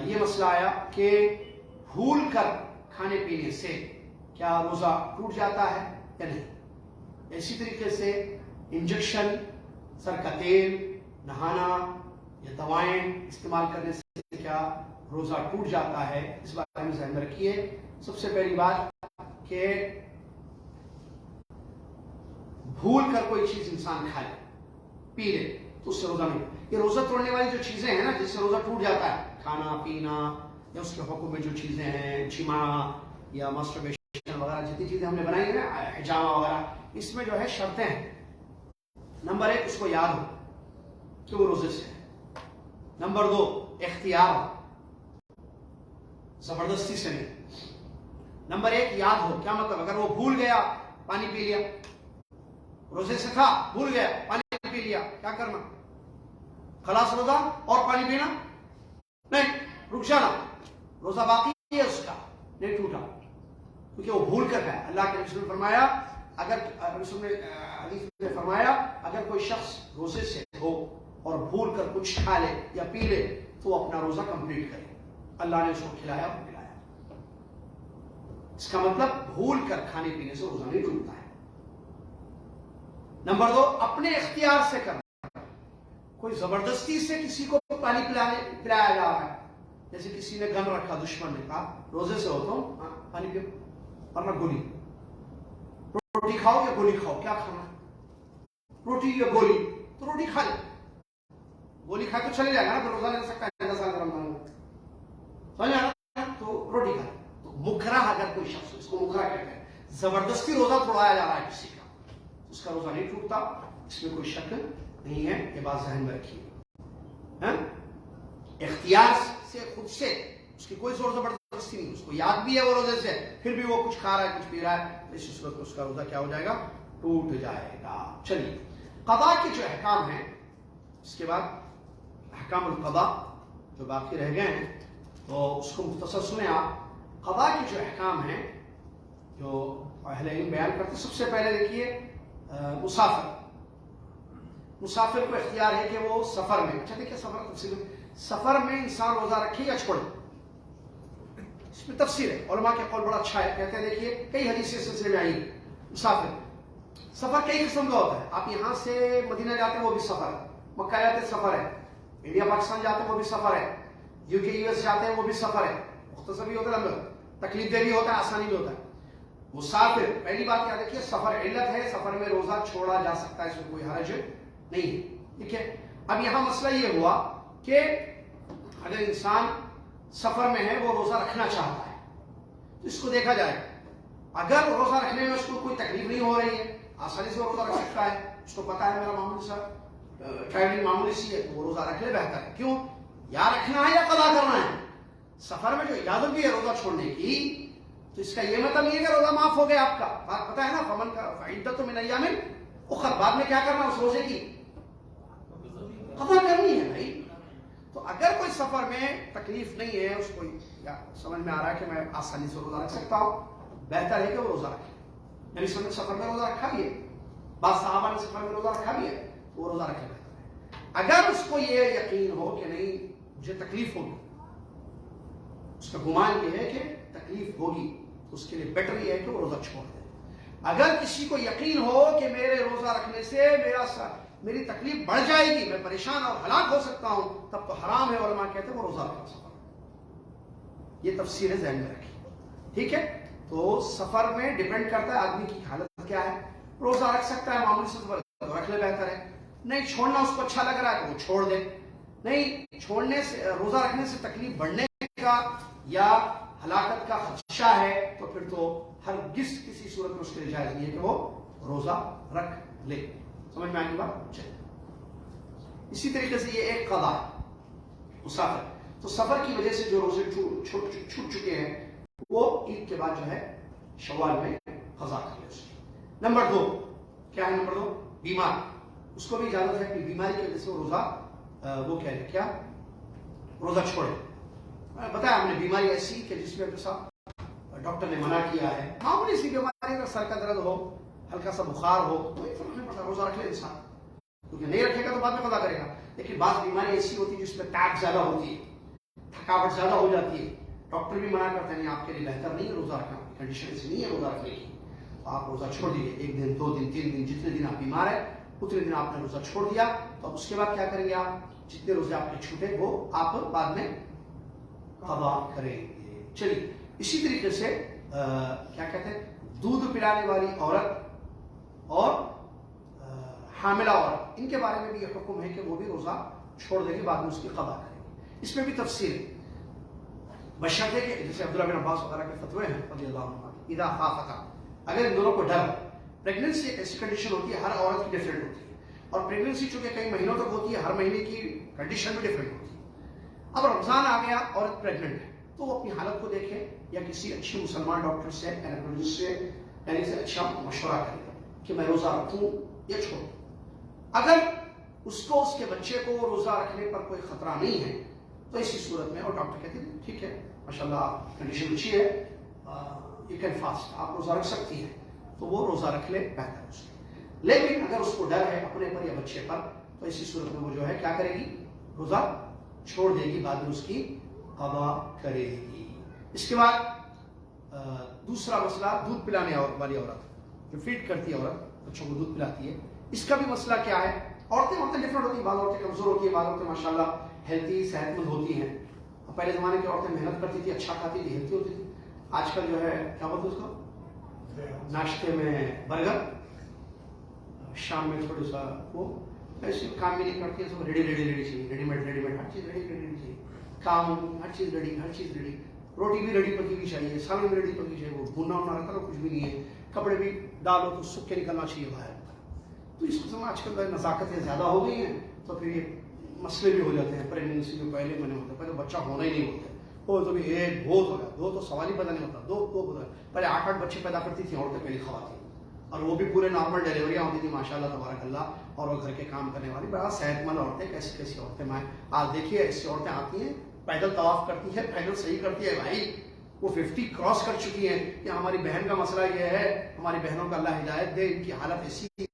Speaker 1: یہ مسئلہ آیا کہ بھول کر کھانے پینے سے کیا روزہ ٹوٹ جاتا ہے یا نہیں. اسی طریقے سے انجیکشن، سر کا تیل، نہانا یا دوائیں استعمال کرنے سے کیا روزہ ٹوٹ جاتا ہے، اس بارے میں ذہن میں رکھیے. سب سے پہلی بات کہ بھول کر کوئی چیز انسان کھائے پی لے تو اس سے روزہ نہیں. یہ روزہ توڑنے والی جو چیزیں ہیں نا جس سے روزہ ٹوٹ جاتا ہے، کھانا پینا یا اس کے حکم میں جو چیزیں ہیں، جماع یا مسٹربیشن وغیرہ جتنی چیزیں ہم نے بنائی ہیں نا، حجامہ وغیرہ، اس میں جو ہے شرطیں ہیں. نمبر 1 اس کو یاد ہو کہ وہ روزے سے ہے. نمبر 2 اختیار ہو، زبردستی سے نہیں. نمبر 1 یاد ہو، کیا مطلب؟ اگر وہ بھول گیا پانی پی لیا، روزے سے تھا بھول گیا پانی پی لیا، کیا کرنا؟ خلاص روزہ اور پانی پینا نہیں، رک جانا، روزہ باقی ہے اس کا، نہیں ٹوٹا کیونکہ وہ بھول کر ہے. اللہ کے رسول نے فرمایا، اگر رسول نے حدیث میں فرمایا اگر کوئی شخص روزے سے ہو اور بھول کر کچھ کھا لے یا پی لے تو وہ اپنا روزہ کمپلیٹ کرے. اللہ نے اس کو کھلایا اور پلایا. اس کا مطلب بھول کر کھانے پینے سے روزہ نہیں ٹوٹتا ہے. نمبر 2 اپنے اختیار سے کرنا. کوئی زبردستی سے کسی کو پانی پلایا جا رہا ہے، جیسے کسی نے گن رکھا، دشمن نے کہا روزے سے ہو تو پانی پیو، ورنہ گولی، روٹی کھاؤ یا گولی کھاؤ، کیا کھانا؟ روٹی یا گولی؟ تو روٹی کھا لے، گولی کھائے تو چلے جائے گا نا، تو روزہ نہیں رہ سکتا ہے 10 سال کا رمضان میں، سمجھ آ رہا ہے؟ تو روٹی کھا لے. تو مکرہ اگر کوئی شخص، اس کو مکرہ کہتے ہیں، زبردستی روزہ توڑایا جا رہا ہے کسی کا، اس کا روزہ نہیں ٹوٹتا، اس میں کوئی شک نہیں ہے. یہ بات ذہن میں رکھیے. اختیار سے، خود سے، اس کی کوئی زور زبردستی نہیں، اس کو یاد بھی ہے وہ روزے سے، پھر بھی وہ کچھ کھا رہا ہے کچھ پی رہا ہے، اس صورت میں اس کا روزہ کیا ہو جائے گا؟ ٹوٹ جائے گا. چلیے قضاء کے جو احکام ہیں، اس کے بعد احکام القضاء جو باقی رہ گئے ہیں تو اس کو مختصر سنیں آپ. قضاء کے جو احکام ہیں جو اہل علم بیان کرتے ہیں، سب سے پہلے دیکھیے مسافر کو اختیار ہے کہ وہ سفر میں، اچھا دیکھیے سفر میں انسان روزہ رکھے یا چھوڑے، اس میں تفصیل ہے. علماء کے قول بڑا اچھا ہے، کہتے ہیں دیکھیے کئی حدیثیں اس سلسلے میں آئی. سفر کئی قسم کا ہوتا ہے. آپ یہاں سے مدینہ جاتے ہیں وہ بھی سفر ہے، مکہ جاتے ہیں سفر ہے، انڈیا پاکستان جاتے ہیں وہ بھی سفر ہے، UK US جاتے ہیں وہ بھی سفر ہے. مختصر بھی ہوتا ہے، لمبا تکلیف دہ بھی ہوتا ہے، آسانی بھی ہوتا ہے. مسافر پہلی بات کیا دیکھیے، سفر علت ہے، سفر میں روزہ چھوڑا جا سکتا ہے، اس میں کوئی حرج نہیں ہے. ٹھیک ہے. اب یہاں مسئلہ یہ ہوا کہ اگر انسان سفر میں ہے، وہ روزہ رکھنا چاہتا ہے تو اس کو دیکھا جائے. اگر روزہ رکھنے میں اس کو کوئی تکلیف نہیں ہو رہی ہے، آسانی سے وہ روزہ رکھ سکتا ہے، اس کو پتا ہے میرا معمولی سا ٹریولنگ معمولی سی ہے، تو وہ روزہ رکھ لے، بہتر ہے. کیوں؟ یا رکھنا ہے یا قضا کرنا ہے. سفر میں جو اجازت بھی ہے روزہ چھوڑنے کی، تو اس کا یہ مطلب نہیں ہے کہ روزہ معاف ہو گیا آپ کا. بات پتہ ہے نا، فمن کا فعدۃ من ایام اخر، بعد میں کیا کرنا اس روزے کی؟ قضا کرنی ہے بھائی. تو اگر کوئی سفر میں تکلیف نہیں ہے، اس کو یا سمجھ میں آ رہا ہے کہ میں آسانی سے روزہ رکھ سکتا ہوں، بہتر ہے کہ وہ روزہ رکھے. نبی صلی اللہ علیہ وسلم سفر میں روزہ رکھا بھی ہے، بعض صحابہ نے سفر میں روزہ رکھا بھی ہے، تو وہ روزہ رکھے بہتر ہے. اگر اس کو یہ یقین ہو کہ نہیں مجھے تکلیف ہوگی، اس کا گمان یہ ہے کہ تکلیف ہوگی، تو اس کے لیے بیٹر یہ ہے کہ وہ روزہ چھوڑ دے. اگر کسی کو یقین ہو کہ میرے روزہ رکھنے سے میرا میری تکلیف بڑھ جائے گی، میں پریشان اور ہلاک ہو سکتا ہوں، تب تو حرام ہے۔ علماء کہتے ہیں وہ روزہ رکھنا سفر۔ یہ تفسیر ذہن میں رکھی، ٹھیک ہے؟ تو سفر میں ڈیپینڈ کرتا ہے آدمی کی حالت کیا ہے۔ روزہ رکھ سکتا ہے معمولی سفر تو رکھ لے، بہتر ہے۔ نہیں چھوڑنا اس کو اچھا لگ رہا ہے تو وہ چھوڑ دے۔ نہیں چھوڑنے سے، روزہ رکھنے سے تکلیف بڑھنے کا یا ہلاکت کا خدشہ ہے تو پھر تو ہرگز کسی صورت میں اس کے لیے جائز نہیں ہے کہ وہ روزہ رکھ لے۔ سمجھ میں آنے کی بات؟ چلے، اسی طریقے سے یہ ایک قضا ہے مسافر، تو سفر کی وجہ سے جو روزے چھوٹ چکے ہیں وہ عید کے بعد جو ہے شوال میں قضا کر لے اس کی۔ نمبر 2 کیا ہے؟ نمبر 2 بیمار، اس کو بھی اجازت ہے کہ بیماری کی وجہ سے وہ روزہ وہ کہہ لے کیا روزہ چھوڑے۔ بتایا ہم نے بیماری ایسی کہ جس میں ڈاکٹر نے منع کیا ہے، معمولی سی بیماری، اگر سر کا درد ہو، ہلکا سا بخار ہو، کوئی فرق نہیں پڑتا، روزہ رکھ لے انسان، کیونکہ نہیں رکھے گا تو بعد میں قضا کرے گا۔ لیکن بعض بیماری ایسی ہوتی ہے جس میں ٹیپ زیادہ ہوتی ہے، تھکاوٹ زیادہ ہو جاتی ہے، ڈاکٹر بھی منع کرتے ہیں آپ کے لیے بہتر نہیں ہے روزہ رکھنا، کنڈیشن ایسی نہیں ہے روزہ رکھنے کی، آپ روزہ چھوڑ دیجیے، 1 دن 2 دن 3 دن، جتنے دن آپ بیمار ہیں اتنے دن آپ نے روزہ چھوڑ دیا، تو اب اس کے بعد کیا کریں گے آپ؟ جتنے روزے آپ کے چھوٹے وہ آپ بعد میں قضا کریں گے۔ چلیے، اسی طریقے سے کیا کہتے ہیں، دودھ پلانے والی عورت اور حاملہ عورت، ان کے بارے میں بھی یہ حکم ہے کہ وہ بھی روزہ چھوڑ دیں گے، بعد میں اس کی قضا کریں گے۔ اس میں بھی تفصیل بشرطے کہ جیسے عبداللہ بن عباس وغیرہ کے فتوے ہیں رضی اللہ عنہ، اذا خافتا، اگر ان دونوں کو ڈر، پریگننسی ایک ایسی کنڈیشن ہوتی ہے، ہر عورت کی ڈفرینٹ ہوتی ہے، اور پریگننسی چونکہ کئی مہینوں تک ہوتی ہے، ہر مہینے کی کنڈیشن بھی ڈفرینٹ ہوتی ہے۔ اب رمضان آ گیا، عورت پریگننٹ ہے، تو وہ اپنی حالت کو دیکھے یا کسی اچھی مسلمان ڈاکٹر سے، گائنیکولوجسٹ سے، یعنی سے اچھا مشورہ کرے کہ میں روزہ رکھوں یا چھوڑوں۔ اگر اس کو اس کے بچے کو روزہ رکھنے پر کوئی خطرہ نہیں ہے تو اسی صورت میں، اور ڈاکٹر کہتے ہیں ٹھیک ہے ماشاءاللہ کنڈیشن اچھی ہے، یو کین فاسٹ، آپ روزہ رکھ سکتی ہیں، تو وہ روزہ رکھ لے، بہتر ہے اس لیے۔ لیکن اگر اس کو ڈر ہے اپنے پر یا بچے پر تو اسی صورت میں وہ جو ہے کیا کرے گی؟ روزہ چھوڑ دے گی، بعد میں اس کی قضا کرے گی۔ اس کے بعد دوسرا مسئلہ، دودھ پلانے والی عورت، جو فیڈ کرتی ہے عورت، بچوں کو دودھ پلاتی ہے، اس کا بھی مسئلہ کیا ہے؟ عورتیں ڈفرینٹ ہوتی ہیں، بعض عورتیں کمزور ہوتی ہیں، بعض عورتیں ماشاءاللہ ہیلتھی صحت مند ہوتی ہیں۔ پہلے زمانے کی عورتیں محنت کرتی تھی، اچھا کھاتی تھی، ہیلتھی ہوتی تھی۔ آج کل جو ہے کیا بولتے اس کو، ناشتے میں برگر، شام میں تھوڑا سا وہ، ایسے کام بھی نہیں کرتی ہے، سب ریڈی چاہیے، ریڈی میڈ ہر چیز ریڈی چاہیے، کام ہر چیز ریڈی، روٹی بھی ریڈی پکی ہوئی چاہیے، سالن بھی ریڈی پکی چاہیے، وہ بھوننا ہونا رہتا ہے، کچھ بھی نہیں ہے، کپڑے بھی ڈالو تو سوکھ کے نکلنا چاہیے باہر۔ تو اس قسم آج کل نزاکتیں زیادہ ہو گئی ہیں، تو پھر یہ مسئلے بھی ہو جاتے ہیں۔ پریگننسی جو پہلے میں نے ہوتا ہے، پہلے بچہ ہونا ہی نہیں ہوتا، وہ تو بھی 1 بہت ہو گیا، 2 تو سوال ہی پیدا نہیں ہوتا، 2 ہوتا ہے۔ پہلے 8 بچے پیدا کرتی تھیں عورتیں، پہلے خواتین، اور وہ بھی پورے نارمل ڈیلیوریاں ہوتی تھی ماشاءاللہ تبارک اللہ، اور وہ گھر کے کام کرنے والی بڑا صحت مند عورتیں، کیسی عورتیں میں آج دیکھیے، ایسی عورتیں آتی ہیں پیدل طواف کرتی ہے، پیدل صحیح کرتی ہے بھائی، وہ 50 کراس کر چکی ہیں کہ ہماری بہن کا مسئلہ یہ ہے، ہماری بہنوں کا اللہ ہدایت دے، ان کی حالت ایسی ہے،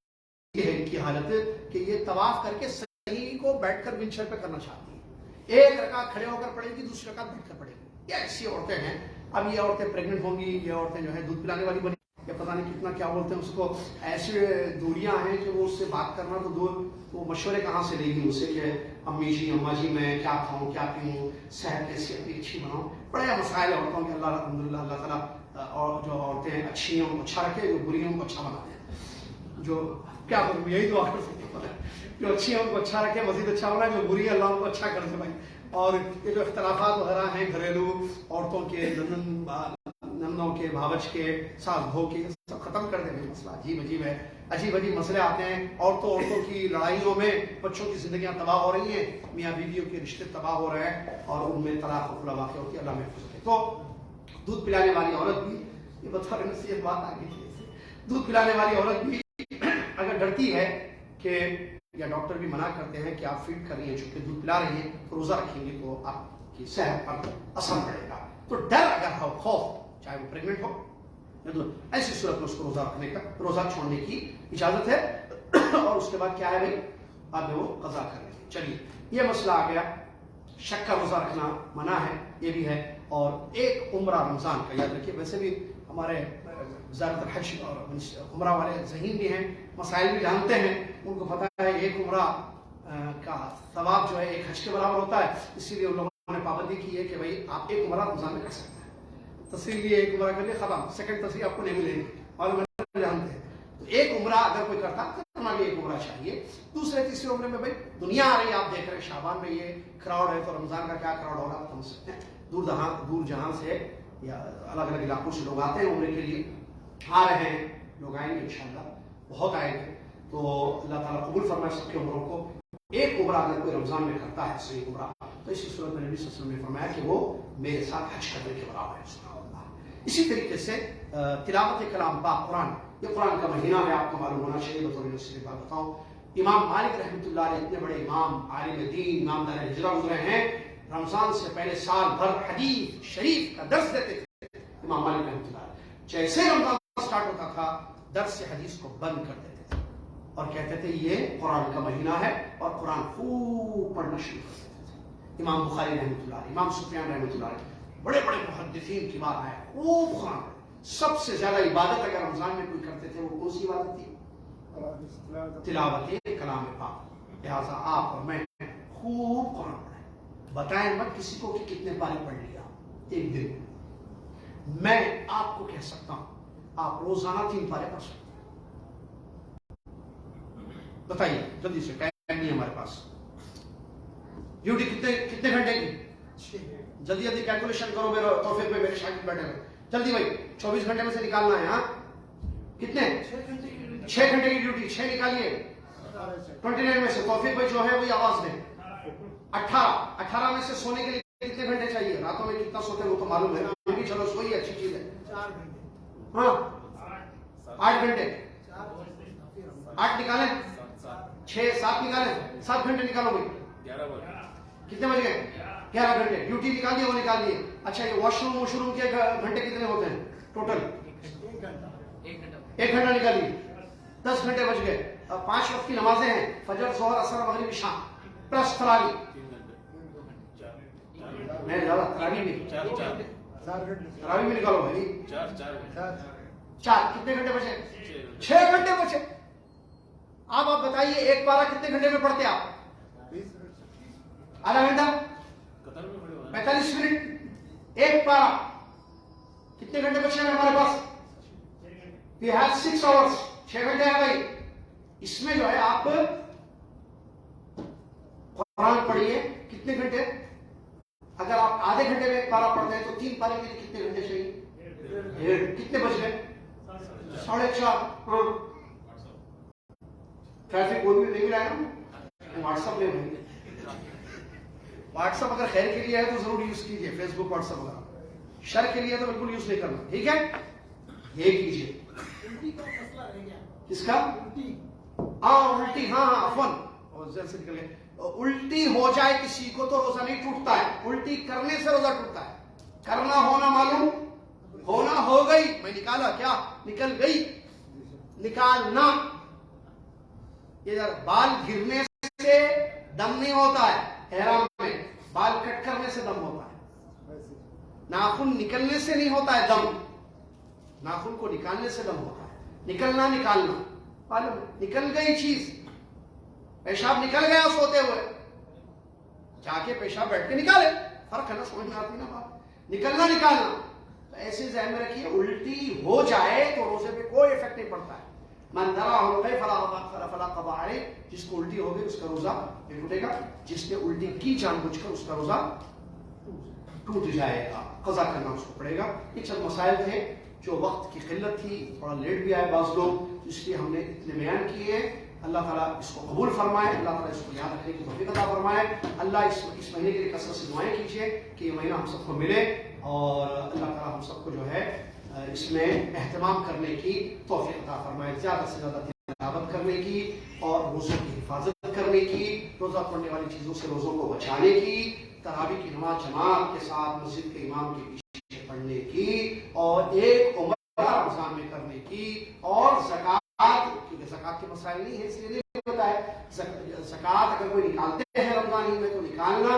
Speaker 1: ان کی حالت کہ یہ طواف کر کے صحیح کو بیٹھ کر ویلچیئر پہ کرنا چاہتی ہیں، 1 رکعت کھڑے ہو کر پڑھے گی، دوسری رکعت بیٹھ کر پڑھے گی، یہ ایسی عورتیں ہیں۔ اب یہ عورتیں پریگننٹ ہوں گی، یہ عورتیں جو ہے دودھ پلانے والی بنی، یا پتہ نہیں کتنا کیا بولتے ہیں اس کو، ایسے دوریاں ہیں کہ وہ اس سے بات کرنا تو دور، وہ مشورے کہاں سے لے گی مجھ سے کہ امی جی اماں جی میں کیا کھاؤں کیا پیوں، صحت کیسی اپنی اچھی بناؤں، بڑے مسائل عورتوں کے۔ اللہ الحمدللہ اللہ تعالیٰ اور جو عورتیں اچھی ہیں ان کو اچھا رکھے، جو بری ہیں ان کو اچھا بنا دیں، جو کیا کروں یہی دعا کر سکتے ہیں، جو اچھی ہیں ان کو اچھا رکھے، مزید اچھا بنا، جو بری ہے اللہ ان کو اچھا کر دے بھائی۔ اور یہ جو اختلافات وغیرہ ہیں گھریلو، عورتوں کے نندوں کے، بھاوج کے، ساس بہو کے، سب ختم کر دیں۔ مسئلہ عجیب ہے، عجیب مسئلے آتے ہیں، عورتوں کی لڑائیوں میں بچوں کی زندگیاں تباہ ہو رہی ہیں، میاں بیویوں کے رشتے تباہ ہو رہے ہیں، اور ان میں طلاق و خلا واقع ہوتی ہے، اللہ محفوظ رکھے۔ تو دودھ پلانے والی عورت بھی، یہ بتا رہے ہیں، یہ بات آ گئی، دودھ پلانے والی عورت بھی اگر ڈرتی ہے کہ، یا ڈاکٹر بھی منع کرتے ہیں کہ آپ فیڈ کر رہی ہیں، چونکہ دودھ پلا رہی ہیں تو روزہ رکھیں گے تو آپ کی صحت پر اثر پڑے گا، تو ڈر اگر ہو، خوف، چاہے وہ پریگننٹ ہو، ایسی صورت میں اس کو روزہ رکھنے کا، روزہ چھوڑنے کی اجازت ہے، اور اس کے بعد کیا ہے بھائی، بعد میں وہ قضا کر لیں گے۔ چلیے، یہ مسئلہ آ گیا، شک کا روزہ رکھنا منع ہے، یہ بھی ہے۔ اور ایک عمرہ رمضان کا یاد رکھیے. ویسے بھی ہمارے وزارت الحج اور عمرہ والے ذہین بھی ہیں, مسائل بھی جانتے ہیں, ان کو پتہ ہے ایک عمرہ کا ثواب جو ہے ایک حج کے برابر ہوتا ہے. اسی لیے ان لوگوں نے پابندی کی ہے کہ بھائی آپ ایک عمرہ رمضان میں کر سکتے ہیں. تصریح لیے ایک عمرہ کر لیے ختم, سیکنڈ تصریح آپ کو نہیں ملے گی, اور جانتے ہیں. تو ایک عمرہ اگر کوئی کرتا تو کرنا بھی ایک عمرہ چاہیے. دوسرے تیسرے عمرے میں بھائی دنیا آ رہی ہے, آپ دیکھ رہے ہیں شعبان میں یہ کراؤڈ ہے, تو رمضان کا کیا کراؤڈ ہوگا آپ سمجھ سکتے ہیں. دور جہاں سے یا الگ الگ علاقوں سے لوگ آتے ہیں عمرے کے لیے, آ رہے ہیں, لوگ آئیں گے انشاءاللہ, بہت آئیں گے. تو اللہ تعالیٰ قبول فرمائے سب کے عمروں کو. ایک عمرہ اگر کوئی رمضان میں کرتا ہے صحیح عمرہ, تو اسی صورت میں نبی صلی اللہ علیہ وسلم نے فرمایا کہ وہ میرے ساتھ حج کرنے کے برابر ہے. سبحان اللہ. اسی طریقے سے تلاوت کلام پاک قرآن, یہ قرآن کا مہینہ ہے, آپ کو معلوم ہونا چاہیے. بطور نصیحت بات بتاؤں, امام مالک رحمۃ اللہ علیہ اتنے بڑے امام, عالم دین, امام دار ہجرہ گزرے ہیں, رمضان سے پہلے سال بھر حدیث شریف کا درس دیتے تھے. امام مالک رحمۃ اللہ علیہ جیسے رمضان اسٹارٹ ہوتا تھا درس حدیث کو بند کر دیتے تھے اور کہتے تھے یہ قرآن کا مہینہ ہے, اور قرآن خوب پڑھنا شروع کر دیتے تھے. امام بخاری رحمۃ اللہ علیہ, امام سفیان رحمۃ اللہ علیہ, بڑے بڑے محدثین کی بات ہے, خوب قرآن. سب سے زیادہ عبادت اگر رمضان میں کوئی کرتے تھے وہ کون سی عبادت تھی؟ تلاوت کلام پاک. لہٰذا آپ اور میں خوب قرآن پڑھیں. بتائیں مت کسی کو کہ کتنے پارے پڑھ لیا ایک دن میں. میں آپ کو کہہ سکتا ہوں آپ روزانہ 3 پارے پڑھ سکتے ہیں. بتائیے جلدی سے, ٹائم نہیں ہمارے پاس. ڈیوٹی کتنے گھنٹے کی؟ جلدی جلدی کیلکولیشن کرو, میرے توفیق پہ میرے شاگرد بیٹھے ہوئے, جلدی بھائی 24 گھنٹے میں سے نکالنا ہے. ہاں کتنے؟ 6 گھنٹے کی ڈیوٹی, 6 نکالیے 29 میں سے. توفیق بھائی جو ہے وہی آواز دیں. 18 میں سے سونے کے لیے کتنے گھنٹے چاہیے؟ راتوں میں کتنا سوتے ہیں وہ تو معلوم ہے, چلو سوئی اچھی چیز ہے. 4 گھنٹے. ہاں 8 گھنٹے. 8 نکالیں, 6 7 نکالیں, 7 گھنٹے نکالو بھائی. کتنے بج گئے؟ 11 گھنٹے. ڈیوٹی نکال دیے, وہ نکال دیے. اچھا یہ واش روم کے گھنٹے کتنے ہوتے ہیں ٹوٹل؟ 1 گھنٹہ نکالیے, 10 گھنٹے بج گئے. 5 وقت کی نمازیں ہیں, فجر, ظہر, عصر, مغرب, شام, پلس تراوی. میں زیادہ تراوی میں نکالو بھائی. 4 کتنے گھنٹے بچے؟ 6 گھنٹے بچے. اب آپ بتائیے ایک پارہ کتنے گھنٹے میں پڑھتے آپ؟ آدھا گھنٹہ, 45 منٹ. ایک پارہ کتنے گھنٹے بچے ہیں ہمارے پاس؟ We have 6 hours. 6 گھنٹے ہیں بھائی. اس میں جو ہے آپ قرآن پڑھیے. کتنے گھنٹے؟ اگر آپ آدھے گھنٹے میں ایک پارہ پڑھتے ہیں تو 3 پارے کے لیے کتنے گھنٹے چاہیے؟ کتنے بج گئے؟ 4:30. ہاں ٹریفک کوئی بھی نہیں ملا ہے نا, واٹس ایپ لے لیں. واٹس ایپ اگر خیر کے لیے ہے تو ضرور یوز کیجیے, فیس بک, واٹس ایپ وغیرہ. شر کے لیے تو بالکل یوز نہیں کرنا, ٹھیک ہے؟ یہ کیجیے. کس کا؟ ہاں الٹی, ہاں عفواً سے نکل گئے. الٹی ہو جائے کسی کو تو روزہ نہیں ٹوٹتا ہے, الٹی کرنے سے روزہ ٹوٹتا ہے. کرنا ہونا معلوم, ہونا ہو گئی, میں نکالا کیا نکل گئی, نکالنا. ادھر بال گرنے سے دم نہیں ہوتا ہے احرام میں, بال کٹ کرنے سے دم ہوتا ہے. ناخن نکلنے سے نہیں ہوتا ہے دم, ناخن کو نکالنے سے دم ہوتا ہے. نکلنا نکالنا معلوم, نکل گئی چیز, پیشاب نکل گیا سوتے ہوئے, جا کے پیشاب بیٹھ کے نکالے, فرق ہے نا, سمجھ میں آتی نا بات. نکلنا نکالنا. تو ایسے ذہن میں رکھیے الٹی ہو جائے تو روزے پہ کوئی افیکٹ نہیں پڑتا ہے. من درا ہو گئے فلا قضا علیہ, جس کو الٹی ہو گئی اس کا روزہ نہیں ٹوٹے گا. جس نے الٹی کی جان بوجھ کر اس کا روزہ ٹوٹ جائے گا, قضا کرنا اس کو پڑے گا. یہ چند مسائل تھے جو وقت کی قلت تھی, تھوڑا لیٹ بھی آئے بعض لوگ, اس لیے ہم نے اتنے بیان کیے ہیں. اللہ تعالیٰ اس کو قبول فرمائے, اللہ تعالیٰ اس کو یاد رکھنے کی توفیق عطا فرمائے. اللہ اس مہینے کے لیے کثرت سے دعائیں کیجیے کہ یہ مہینہ ہم سب کو ملے, اور اللہ تعالیٰ ہم سب کو جو ہے اس میں اہتمام کرنے کی توفیق عطا فرمائے, زیادہ سے زیادہ تلاوت کرنے کی اور روزوں کی حفاظت کرنے کی, روزہ پڑھنے والی چیزوں سے روزوں کو بچانے کی, تراویح کی نماز جماعت کے ساتھ مسجد کے امام کے پیچھے پڑھنے کی, اور ایک عمرہ رمضان میں کرنے کی, اور زکوٰۃ, کیونکہ زکوٰۃ کے مسائل نہیں ہے اس لیے نہیں ہوتا ہے. زکوٰۃ اگر کوئی نکالتے ہیں رمضان ہی میں تو نکالنا,